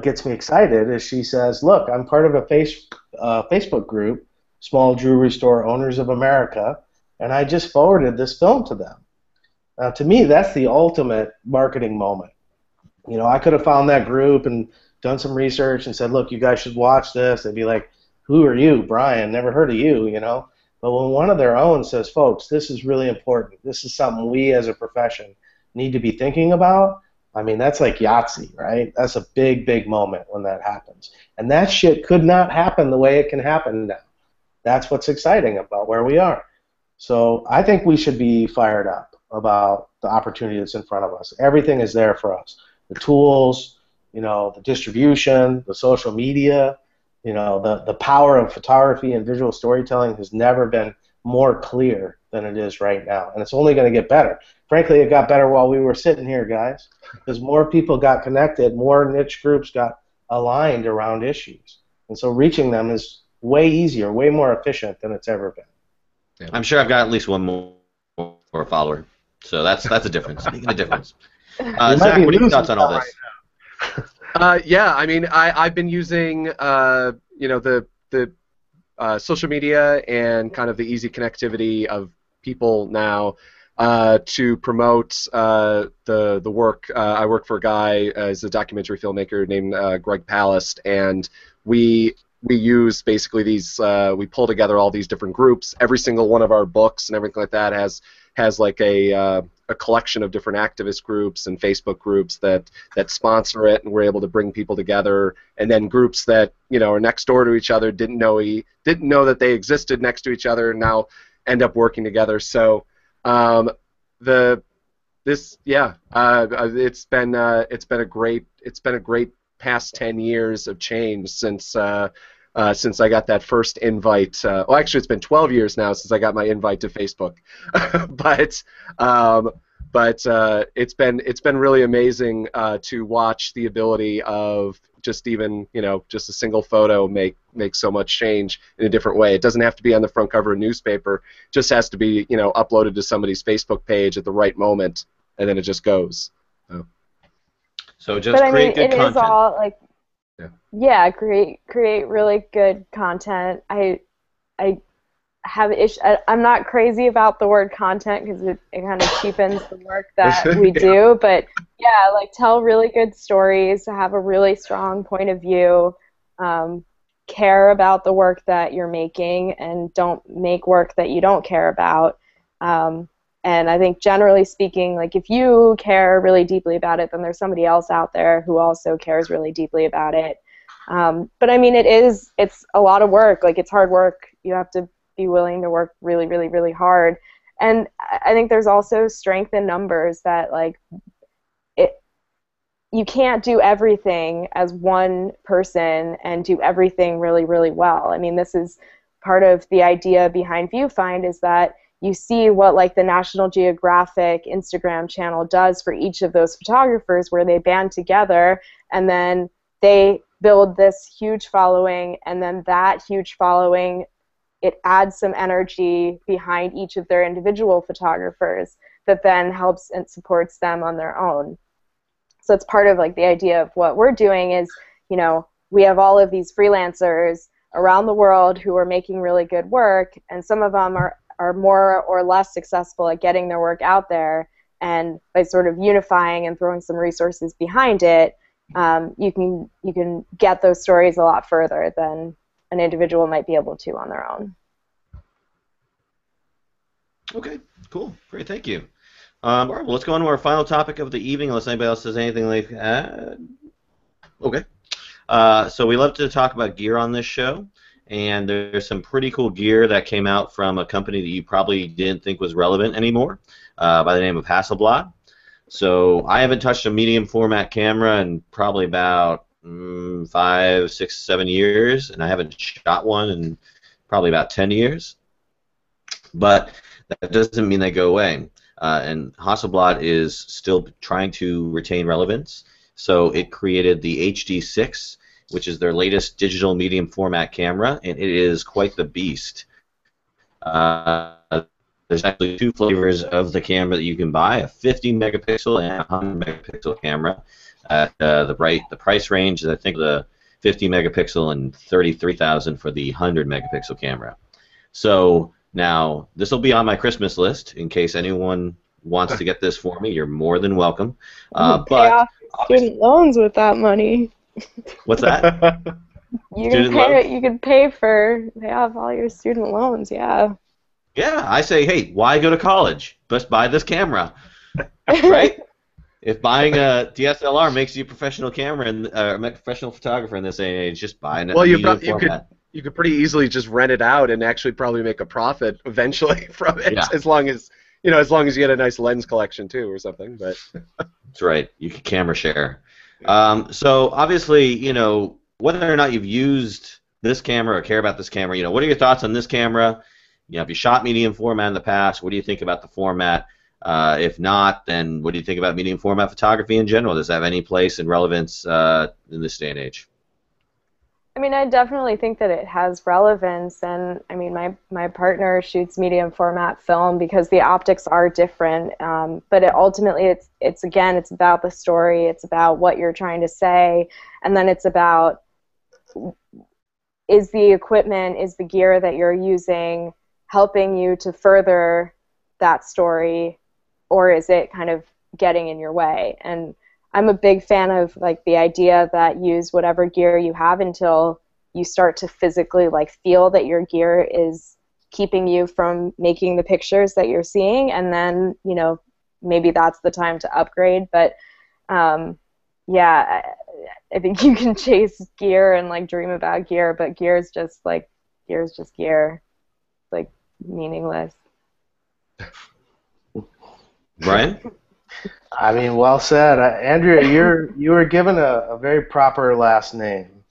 gets me excited is she says, "Look, I'm part of a Facebook group, Small Jewelry Store Owners of America, and I just forwarded this film to them." Now, to me, that's the ultimate marketing moment. I could have found that group and done some research and said, "Look, you guys should watch this." They'd be like, "Who are you, Brian? Never heard of you," But when one of their own says, "Folks, this is really important. This is something we as a profession need to be thinking about," I mean, that's like Yahtzee, right? That's a big, big moment when that happens. And that shit could not happen the way it can happen now. That's what's exciting about where we are. So I think we should be fired up about the opportunity that's in front of us. Everything is there for us. The tools, the distribution, the social media, the power of photography and visual storytelling has never been more clear than it is right now. And it's only going to get better. Frankly, it got better while we were sitting here, guys, because more people got connected, more niche groups got aligned around issues. And so reaching them is way easier, way more efficient than it's ever been. Yeah. I'm sure I've got at least one more follower. So that's a difference. Making a difference. Zach, what are your thoughts on all this? Yeah, I mean, I've been using the social media and kind of the easy connectivity of people now to promote the work. I work for a guy as a documentary filmmaker named Greg Palast, and we use basically these. We pull together all these different groups. Every single one of our books and everything like that has like a collection of different activist groups and Facebook groups that sponsor it, and we're able to bring people together. And then groups that are next door to each other didn't know that they existed next to each other, and now end up working together. So it's been a great past 10 years of change since I got that first invite. Well, actually, it's been 12 years now since I got my invite to Facebook. but it's been really amazing to watch the ability of just even just a single photo make so much change in a different way. It doesn't have to be on the front cover of a newspaper. It just has to be uploaded to somebody's Facebook page at the right moment, and then it just goes. So just create good content. It is all like. Yeah, create really good content. I have I'm not crazy about the word content because it kind of cheapens the work that we do, but yeah, like tell really good stories, have a really strong point of view, care about the work that you're making, and don't make work that you don't care about. And I think generally speaking, like if you care really deeply about it, then there's somebody else out there who also cares really deeply about it. But I mean, it's a lot of work. Like it's hard work. You have to be willing to work really, really, really hard. And I think there's also strength in numbers that like you can't do everything as one person and do everything really, really well. I mean, this is part of the idea behind Viewfind is that you see what like the National Geographic Instagram channel does for each of those photographers where they band together and then they build this huge following, and then that huge following, it adds some energy behind each of their individual photographers that then helps and supports them on their own. So it's part of like the idea of what we're doing is, we have all of these freelancers around the world who are making really good work, and some of them are more or less successful at getting their work out there, and by sort of unifying and throwing some resources behind it, you can get those stories a lot further than an individual might be able to on their own. Okay, cool, great, thank you. All right, well, let's go on to our final topic of the evening, unless anybody else has anything like that. Okay. So we love to talk about gear on this show, and there's some pretty cool gear that came out from a company that you probably didn't think was relevant anymore, by the name of Hasselblad. So I haven't touched a medium format camera in probably about 5, 6, 7 years, and I haven't shot one in probably about 10 years. But that doesn't mean they go away. And Hasselblad is still trying to retain relevance. So it created the HD6, which is their latest digital medium format camera, and it is quite the beast. There's actually 2 flavors of the camera that you can buy: a 50 megapixel and a 100 megapixel camera. At the price range is, I think, the 50 megapixel and $33,000 for the 100 megapixel camera. So now this will be on my Christmas list in case anyone wants to get this for me. You're more than welcome. Pay off student loans with that money. What's that? You can pay off all your student loans. Yeah. Yeah, I say, hey, why go to college? Just buy this camera, right? If buying a DSLR makes you a professional camera and a professional photographer in this day and age, just buy a medium format. You could pretty easily just rent it out and actually probably make a profit eventually from it, as long as you get a nice lens collection too or something. But that's right. You can camera share. So obviously, whether or not you've used this camera or care about this camera, what are your thoughts on this camera? If you shot medium format in the past, what do you think about the format? If not, then what do you think about medium format photography in general? Does it have any place and relevance in this day and age? I mean, I definitely think that it has relevance, and I mean, my partner shoots medium format film because the optics are different. But ultimately, it's about the story. It's about what you're trying to say, and then it's about, is the equipment, is the gear that you're using helping you to further that story, or is it kind of getting in your way? And I'm a big fan of the idea that use whatever gear you have until you start to physically feel that your gear is keeping you from making the pictures that you're seeing, and then maybe that's the time to upgrade. But yeah, I think you can chase gear and dream about gear, but gear is just gear. It's meaningless. Brian? I mean, well said. Andrea, you were given a very proper last name.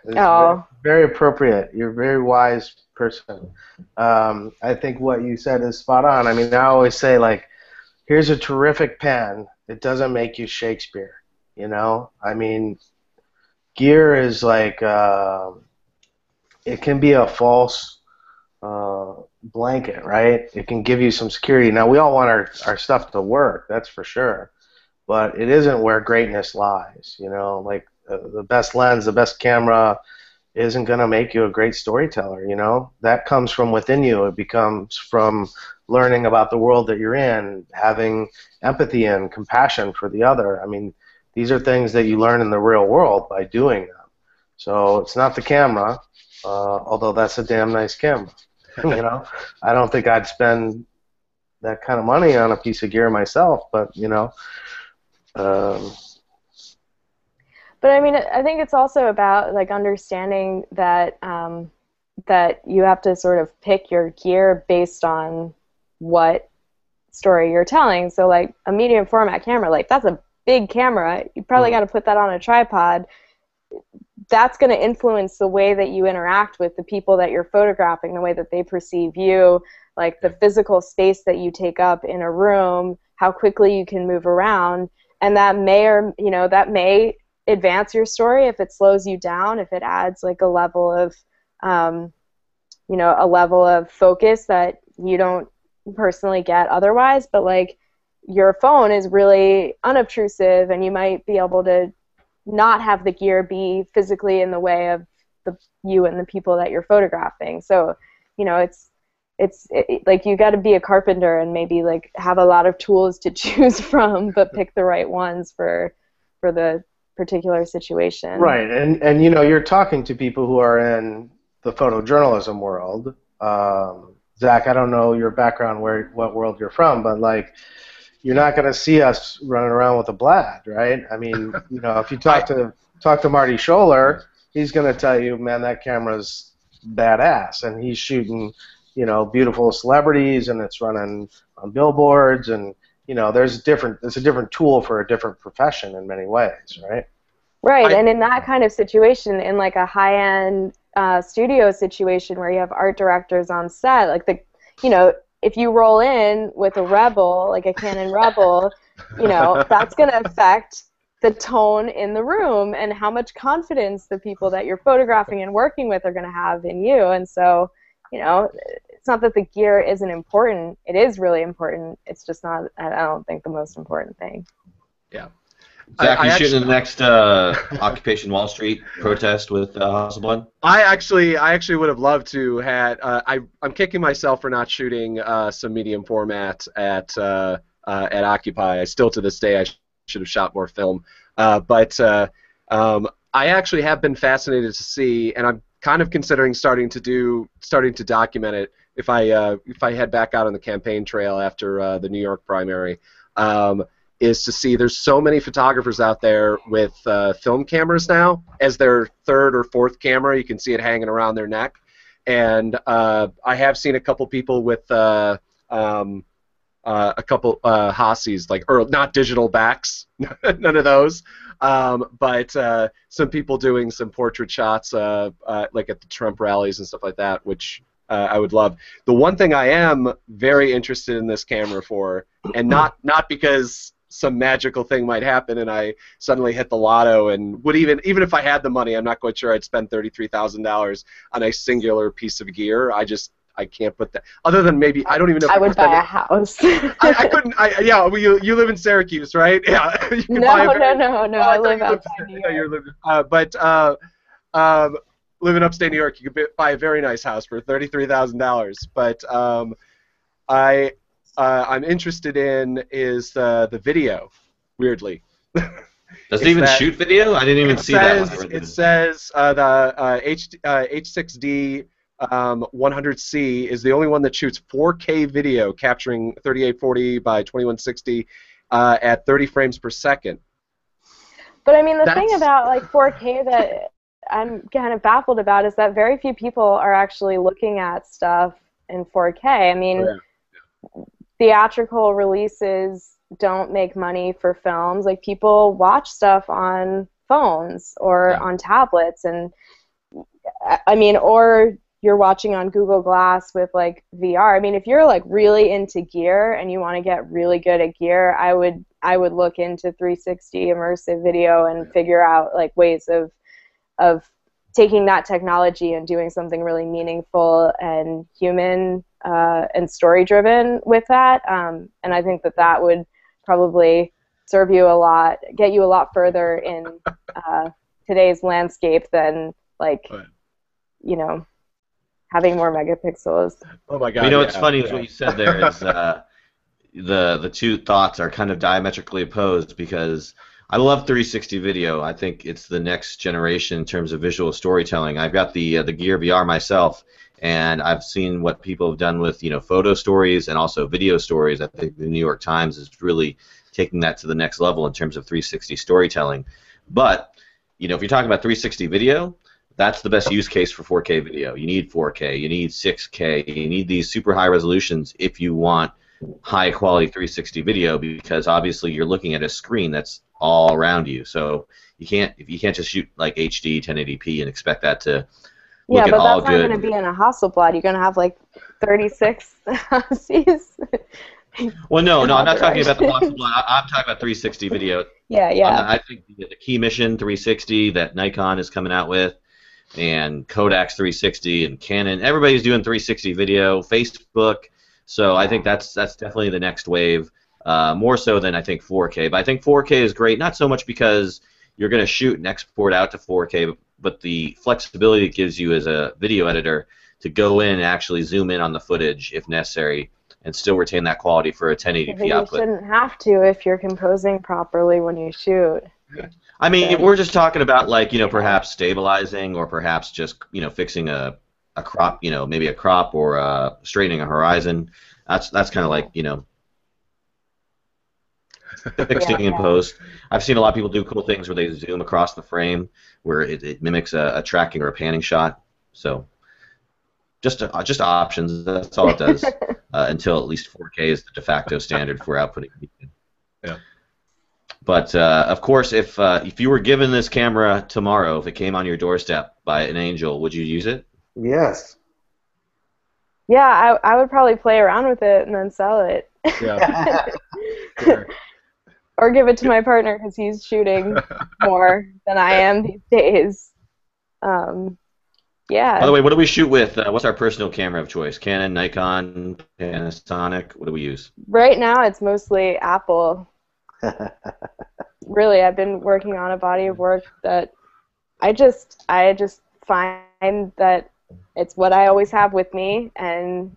It's very appropriate. You're a very wise person. I think what you said is spot on. I mean, I always say, here's a terrific pen. It doesn't make you Shakespeare, I mean, gear is it can be a false blanket, right? It can give you some security. Now, we all want our stuff to work, that's for sure, but it isn't where greatness lies, the best lens, the best camera isn't going to make you a great storyteller, That comes from within you. It becomes from learning about the world that you're in, having empathy and compassion for the other. I mean, these are things that you learn in the real world by doing them. So it's not the camera, although that's a damn nice camera. I don't think I'd spend that kind of money on a piece of gear myself, but But I mean, I think it's also about understanding that that you have to sort of pick your gear based on what story you're telling. So a medium format camera, that's a big camera. You probably got to put that on a tripod. That's going to influence the way that you interact with the people that you're photographing, the way that they perceive you, the physical space that you take up in a room, how quickly you can move around, and that may advance your story if it slows you down, if it adds a level of a level of focus that you don't personally get otherwise. But your phone is really unobtrusive, and you might be able to not have the gear be physically in the way of you and the people that you're photographing. So it's like you got to be a carpenter and maybe like have a lot of tools to choose from, but pick the right ones for the particular situation. Right, and you know, you're talking to people who are in the photojournalism world. Zach, I don't know your background, what world you're from, but like, you're not going to see us running around with a Blad, right? I mean, you know, if you talk to Marty Scholler, he's going to tell you, man, that camera's badass, and he's shooting, you know, beautiful celebrities, and it's running on billboards, and you know, it's a different tool for a different profession in many ways, right? Right, and in that kind of situation, in like a high-end studio situation where you have art directors on set, like if you roll in with a Rebel, like a Canon Rebel, you know, that's going to affect the tone in the room and how much confidence the people that you're photographing and working with are going to have in you. And so, you know, it's not that the gear isn't important. It is really important. It's just not, I don't think, the most important thing. Yeah. Zach, you shooting the next Occupation Wall Street protest with Hasselblad? I actually would have loved to had. I'm kicking myself for not shooting some medium format at Occupy. Still to this day, I should have shot more film. But I actually have been fascinated to see, and I'm kind of considering starting to document it if I head back out on the campaign trail after the New York primary. Is to see there's so many photographers out there with film cameras now as their third or fourth camera. You can see it hanging around their neck. And I have seen a couple people with a couple Hassies, or not digital backs, none of those, but some people doing some portrait shots like at the Trump rallies and stuff like that, which I would love. The one thing I am very interested in this camera for, and not because some magical thing might happen and I suddenly hit the lotto and would even if I had the money, I'm not quite sure I'd spend $33,000 on a singular piece of gear. I can't put that. Other than maybe I don't even know. If I would buy a house. I couldn't. Yeah, well, you live in Syracuse, right? Yeah. You can no. I live outside New York. You're living, living upstate New York, you could buy a very nice house for $33,000. But I'm interested in is the video. Weirdly. Does it even shoot video? I didn't even see that. It says the H6D 100C is the only one that shoots 4K video, capturing 3840 by 2160 at 30 frames per second. But I mean, the thing about like 4K that I'm kind of baffled about is that very few people are actually looking at stuff in 4K. I mean, theatrical releases don't make money for films. Like, people watch stuff on phones or on tablets, and I mean, or you're watching on Google Glass with like VR. I mean, if you're like really into gear and you want to get really good at gear, I would look into 360 immersive video and figure out like ways of taking that technology and doing something really meaningful and human and story-driven with that. And I think that would probably serve you a lot, get you a lot further in today's landscape than like, you know, having more megapixels. Oh my God! You know what's funny is what you said there is the two thoughts are kind of diametrically opposed, because I love 360 video. I think it's the next generation in terms of visual storytelling. I've got the Gear VR myself, and I've seen what people have done with photo stories and also video stories. I think the New York Times is really taking that to the next level in terms of 360 storytelling. But if you're talking about 360 video, that's the best use case for 4K video. You need 4K, you need 6K, you need these super high resolutions if you want high quality 360 video, because obviously you're looking at a screen that's all around you. So you can't just shoot like HD 1080p and expect that to look at all good. Yeah, but that's not going to be in a Hasselblad. You're going to have like 36 Cs. Well, no, I'm not talking about the Hasselblad. I'm talking about 360 video. Yeah. I think the Key Mission 360 that Nikon is coming out with, and Kodak's 360 and Canon, everybody's doing 360 video, Facebook. So I think that's definitely the next wave, more so than I think 4K. But I think 4K is great, not so much because you're going to shoot and export out to 4K, but the flexibility it gives you as a video editor to go in and actually zoom in on the footage if necessary and still retain that quality for a 1080p But you output. shouldn't have to if you're composing properly when you shoot. I mean, we're just talking about, like, perhaps stabilizing or perhaps just, fixing a crop, maybe a crop or straightening a horizon. That's kind of like, fixing in post. I've seen a lot of people do cool things where they zoom across the frame where it mimics a tracking or a panning shot. So just options. That's all it does until at least 4K is the de facto standard for outputting. Yeah. But of course, if you were given this camera tomorrow, if it came on your doorstep by an angel, would you use it? Yes. Yeah, I would probably play around with it and then sell it. Yeah. Sure. Or give it to my partner because he's shooting more than I am these days. Yeah. By the way, what do we shoot with? What's our personal camera of choice? Canon, Nikon, Panasonic? What do we use? Right now, it's mostly Apple. Really, I've been working on a body of work that I just find that it's what I always have with me, and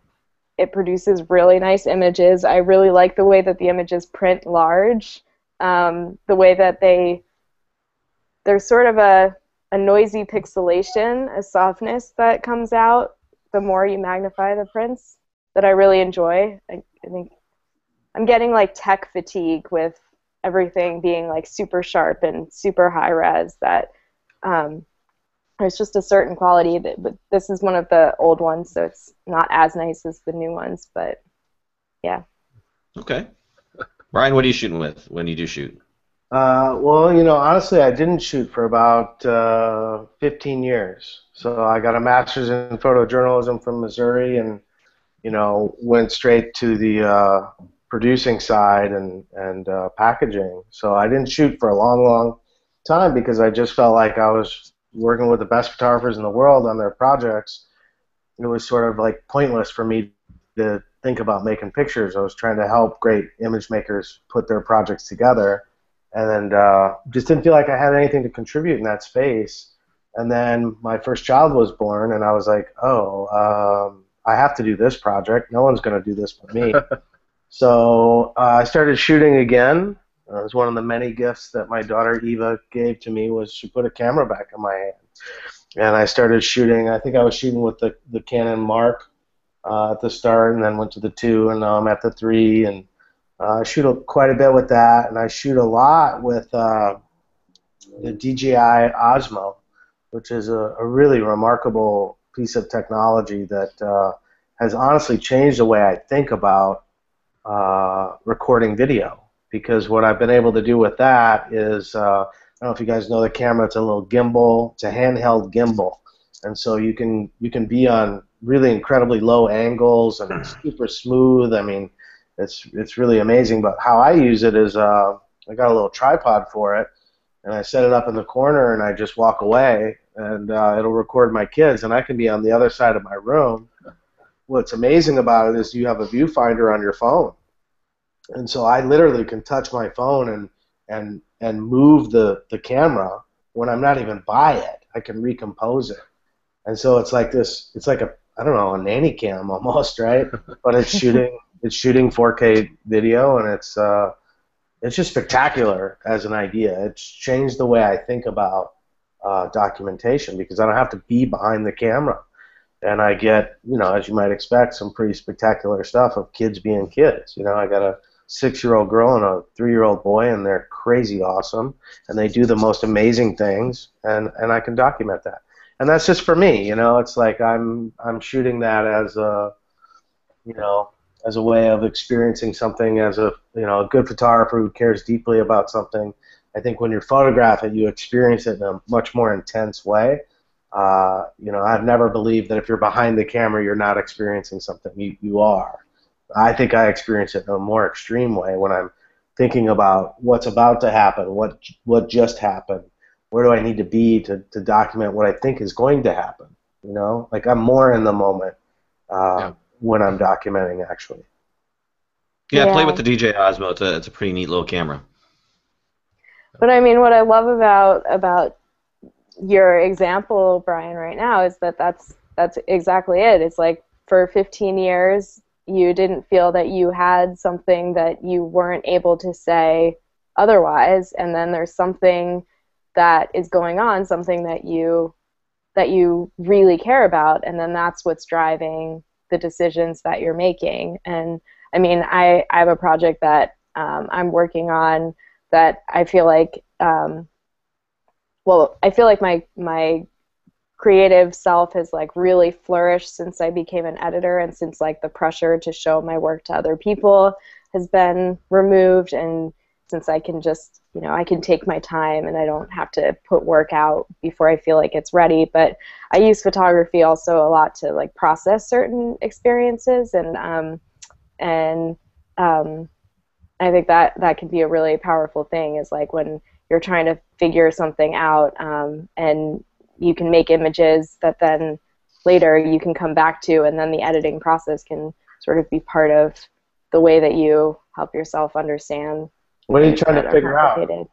it produces really nice images. I really like the way that the images print large, the way that there's sort of a noisy pixelation, a softness that comes out the more you magnify the prints that I really enjoy. I think I'm getting like tech fatigue with everything being like super sharp and super high res that there's just a certain quality but this is one of the old ones, so it's not as nice as the new ones, but yeah. Okay. Brian, what are you shooting with when you do shoot? Well, honestly, I didn't shoot for about 15 years. So I got a master's in photojournalism from Missouri and, went straight to the producing side and packaging. So I didn't shoot for a long, long time because I just felt like I was working with the best photographers in the world on their projects. It was sort of like pointless for me to think about making pictures. I was trying to help great image makers put their projects together, and then just didn't feel like I had anything to contribute in that space. And then my first child was born, and I was like, I have to do this project. No one's going to do this but me. So I started shooting again. It was one of the many gifts that my daughter Eva gave to me, was she put a camera back in my hand. And I started shooting. I think I was shooting with the Canon Mark at the start, and then went to the 2, and now I'm at the 3. And I shoot quite a bit with that, and I shoot a lot with the DJI Osmo, which is a really remarkable piece of technology that has honestly changed the way I think about recording video. Because what I've been able to do with that is, I don't know if you guys know the camera, it's a little gimbal, it's a handheld gimbal. And so you can be on really incredibly low angles, and it's super smooth. I mean, it's really amazing. But how I use it is I got a little tripod for it, and I set it up in the corner, and I just walk away, and it'll record my kids, and I can be on the other side of my room. What's amazing about it is you have a viewfinder on your phone. And so I literally can touch my phone and move the camera when I'm not even by it. I can recompose it. And so it's like this, it's like I don't know, a nanny cam almost, right? But it's shooting 4K video, and it's just spectacular as an idea. It's changed the way I think about documentation, because I don't have to be behind the camera. And I get, as you might expect, some pretty spectacular stuff of kids being kids. I got a 6-year-old girl and a 3-year-old boy, and they're crazy awesome, and they do the most amazing things, and I can document that. And that's just for me, it's like I'm shooting that as a way of experiencing something, as a a good photographer who cares deeply about something. I think when you photograph it, you experience it in a much more intense way. I've never believed that if you're behind the camera, you're not experiencing something. You are. I think I experience it in a more extreme way when I'm thinking about what's about to happen, what just happened, where do I need to be to document what I think is going to happen. Like I'm more in the moment when I'm documenting, actually. Yeah, play with the DJI Osmo. It's a pretty neat little camera. But I mean, what I love about your example, Brian, right now is that's exactly it. It's like for 15 years you didn't feel that you had something that you weren't able to say otherwise, and then there's something that is going on, something that you really care about, and then that's what's driving the decisions that you're making. And I mean, I have a project that I'm working on that I feel like I feel like my creative self has like really flourished since I became an editor, and since like the pressure to show my work to other people has been removed, and since I can just, I can take my time and I don't have to put work out before I feel like it's ready. But I use photography also a lot to like process certain experiences, and I think that can be a really powerful thing, is like when you're trying to figure something out, and you can make images that then later you can come back to, and then the editing process can sort of be part of the way that you help yourself understand. What are you trying to figure out?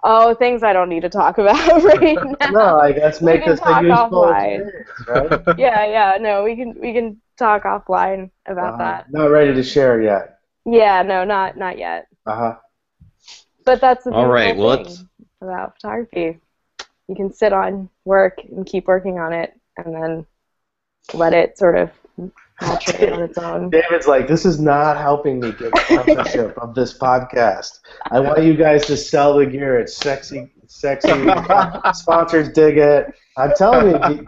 Oh, things I don't need to talk about right now. No, I guess make this a useful experience, right? Yeah. No, we can talk offline about that. Not ready to share yet. Yeah, no, not yet. Uh-huh. But that's the beautiful thing about photography. You can sit on work and keep working on it, and then let it sort of mature on its own. David's like, this is not helping me get sponsorship of this podcast. I want you guys to sell the gear. It's sexy. Sponsors dig it. I'm telling you,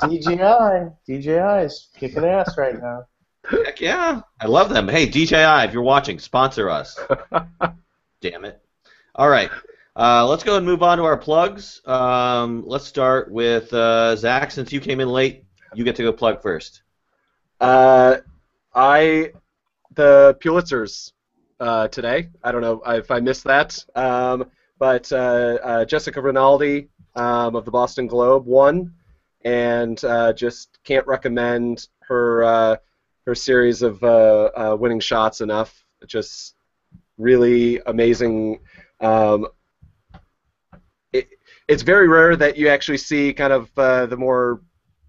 DJI is kicking ass right now. Heck yeah. I love them. Hey, DJI, if you're watching, sponsor us. Damn it. All right. Let's go and move on to our plugs. Let's start with Zach. Since you came in late, you get to go plug first. The Pulitzers today. I don't know if I missed that, but Jessica Rinaldi of the Boston Globe won, and just can't recommend her series of winning shots enough. Just really amazing. It's very rare that you actually see kind of the more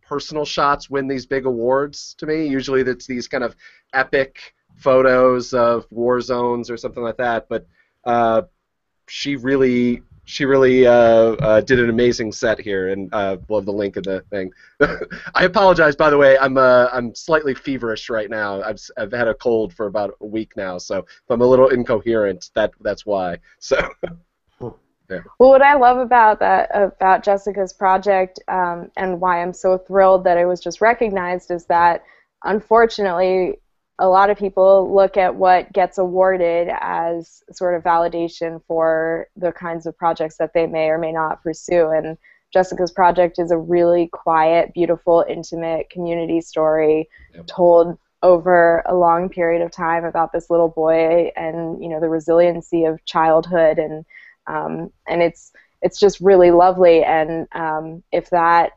personal shots win these big awards to me. Usually it's these kind of epic photos of war zones or something like that, but she really did an amazing set here, and we'll have the link in the thing. I apologize, by the way. I'm slightly feverish right now. I've had a cold for about a week now, so if I'm a little incoherent, that's why. So. Yeah. Well, what I love about Jessica's project, and why I'm so thrilled that it was just recognized, is that unfortunately a lot of people look at what gets awarded as sort of validation for the kinds of projects that they may or may not pursue. And Jessica's project is a really quiet, beautiful, intimate community story told over a long period of time about this little boy and the resiliency of childhood, and it's just really lovely. And if that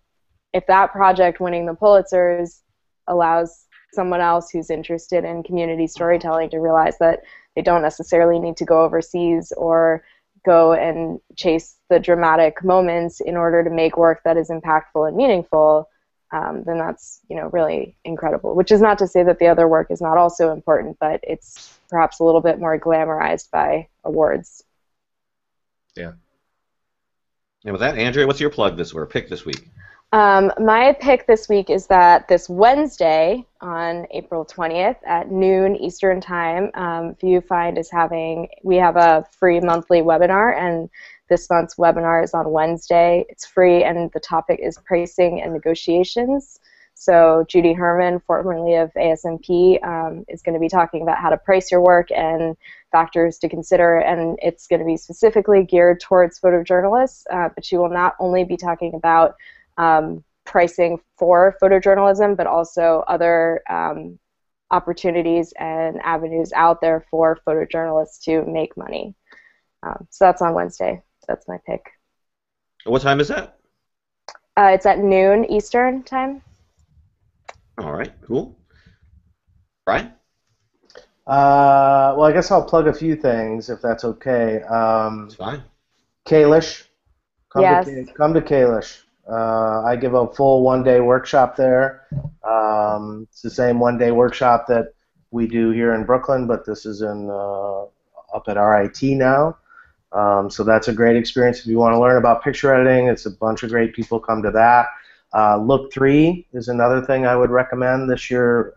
project winning the Pulitzers allows someone else who's interested in community storytelling to realize that they don't necessarily need to go overseas or go and chase the dramatic moments in order to make work that is impactful and meaningful, then that's really incredible. Which is not to say that the other work is not also important, but it's perhaps a little bit more glamorized by awards. Yeah. And with that, Andrea, what's your pick this week? My pick this week is that this Wednesday on April 20th at noon Eastern Time, Viewfind we have a free monthly webinar, and this month's webinar is on Wednesday. It's free, and the topic is pricing and negotiations. So Judy Herman, formerly of ASMP, is going to be talking about how to price your work and factors to consider, and it's going to be specifically geared towards photojournalists, but she will not only be talking about pricing for photojournalism, but also other opportunities and avenues out there for photojournalists to make money. So that's on Wednesday. That's my pick. What time is that? It's at noon Eastern Time. All right, cool. Brian? Well, I guess I'll plug a few things if that's okay. It's fine. Kalish, Yes. Come to Kalish. I give a full one-day workshop there. It's the same one-day workshop that we do here in Brooklyn, but this is in up at RIT now. So that's a great experience if you want to learn about picture editing. It's a bunch of great people come to that. Look 3 is another thing I would recommend this year.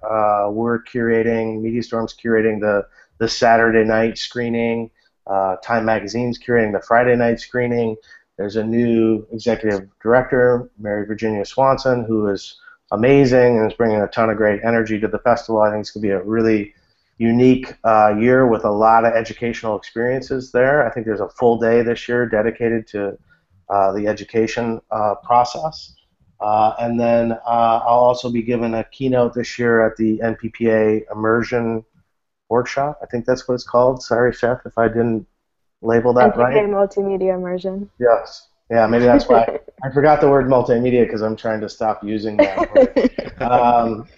We're curating, MediaStorm's curating the Saturday night screening. Time Magazine's curating the Friday night screening. There's a new executive director, Mary Virginia Swanson, who is amazing and is bringing a ton of great energy to the festival. I think it's going to be a really unique year with a lot of educational experiences there. I think there's a full day this year dedicated to the education process. And then I'll also be giving a keynote this year at the NPPA Immersion Workshop. I think that's what it's called. Sorry, Chef, if I didn't label that right. NPPA Multimedia Immersion. Yes. Yeah, maybe that's why. I forgot the word multimedia because I'm trying to stop using that word.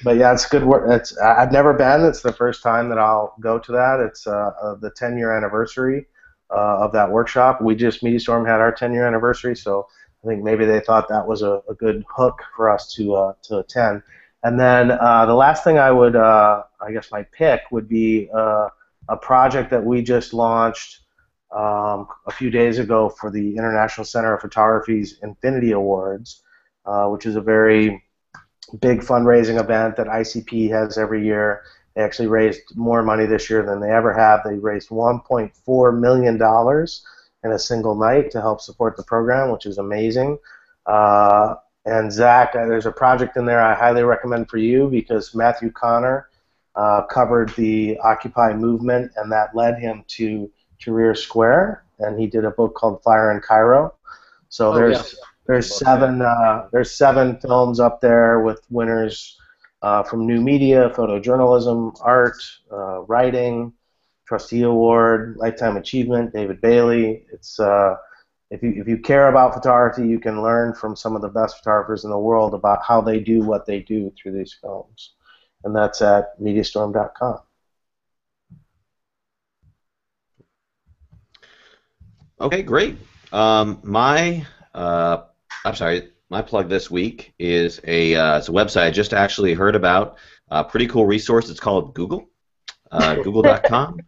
But yeah, it's good work. I've never been. It's the first time that I'll go to that. It's the 10-year anniversary of that workshop. MediaStorm had our 10-year anniversary, so I think maybe they thought that was a good hook for us to attend. And then the last thing I would, I guess my pick would be a project that we just launched a few days ago for the International Center of Photography's Infinity Awards, which is a very big fundraising event that ICP has every year. They actually raised more money this year than they ever have. They raised $1.4 million in a single night to help support the program, which is amazing. And Zach, there's a project in there I highly recommend for you because Matthew Connor covered the Occupy movement, and that led him to Tahrir Square, and he did a book called Fire in Cairo. So there's 7 films up there with winners from new media, photojournalism, art, writing, Trustee Award, Lifetime Achievement, David Bailey. It's if you care about photography, you can learn from some of the best photographers in the world about how they do what they do through these films, and that's at MediaStorm.com. Okay, great. My plug this week is it's a website I just actually heard about. A pretty cool resource. It's called Google, Google.com.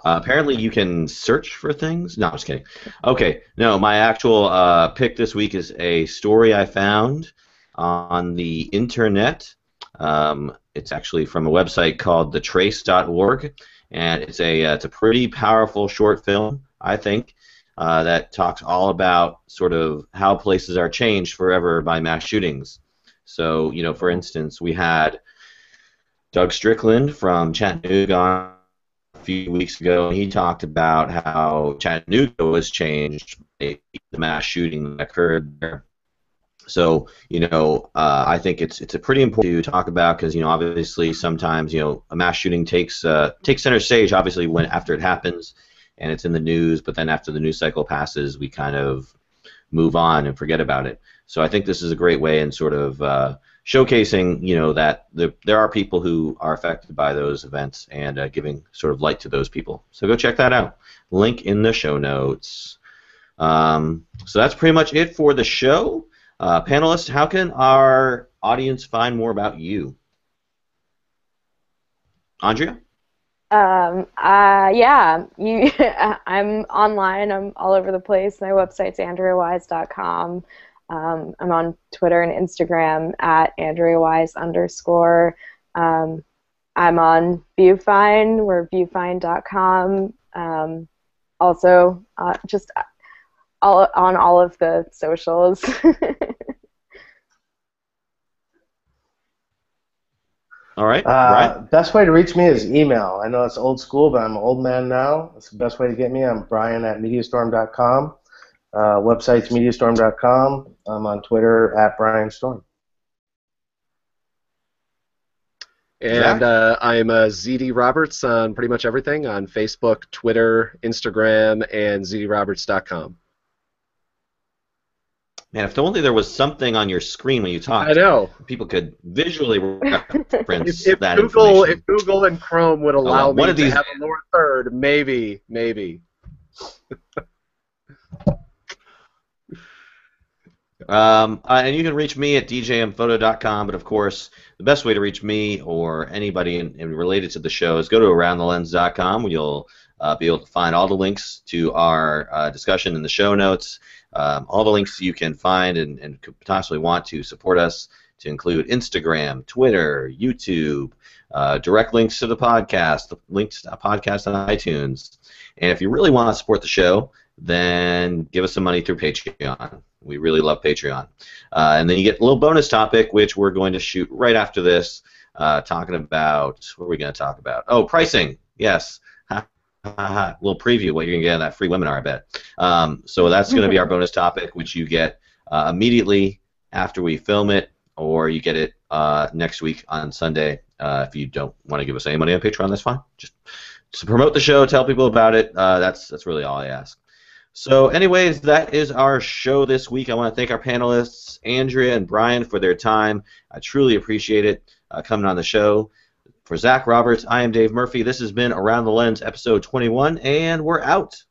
Apparently, you can search for things. No, I'm just kidding. Okay, no, my actual pick this week is a story I found on the internet. It's actually from a website called thetrace.org, and it's a pretty powerful short film, I think. That talks all about sort of how places are changed forever by mass shootings. So, for instance, we had Doug Strickland from Chattanooga on a few weeks ago, and he talked about how Chattanooga was changed by the mass shooting that occurred there. So, I think it's a pretty important to talk about because, obviously sometimes, a mass shooting takes center stage, obviously, after it happens. And it's in the news, but then after the news cycle passes, we kind of move on and forget about it. So I think this is a great way in sort of showcasing, that there are people who are affected by those events and giving sort of light to those people. So go check that out. Link in the show notes. So that's pretty much it for the show. Panelists, how can our audience find more about you? Andrea? I'm online. I'm all over the place. My website's andreawise.com. I'm on Twitter and Instagram at andreawise_. I'm on Viewfind. We're viewfind.com. Also, just on all of the socials. All right. Brian? Best way to reach me is email. I know it's old school, but I'm an old man now. It's the best way to get me. I'm Brian at MediaStorm.com. Website's MediaStorm.com. I'm on Twitter at BrianStorm. And I'm ZD Roberts on pretty much everything on Facebook, Twitter, Instagram, and ZDRoberts.com. Man, if only there was something on your screen when you talked. I know. People could visually reference if that Google, information. If Google and Chrome would allow me to have a lower third, maybe. And you can reach me at djmphoto.com, but of course, the best way to reach me or anybody related to the show is go to aroundthelens.com, where you'll be able to find all the links to our discussion in the show notes, all the links you can find and could possibly want to support us, to include Instagram, Twitter, YouTube, direct links to the podcast, the links to the podcast on iTunes. And if you really want to support the show, then give us some money through Patreon. We really love Patreon. And then you get a little bonus topic, which we're going to shoot right after this, talking about, what are we going to talk about? Oh, pricing. Yes. Little preview what you're going to get in that free webinar, I bet. So that's going to be our bonus topic, which you get immediately after we film it, or you get it next week on Sunday. If you don't want to give us any money on Patreon, that's fine. Just to promote the show, tell people about it. That's really all I ask. So anyways, that is our show this week. I want to thank our panelists, Andrea and Brian, for their time. I truly appreciate it coming on the show. For Zach Roberts, I am Dave Murphy. This has been Around the Lens, episode 21, and we're out.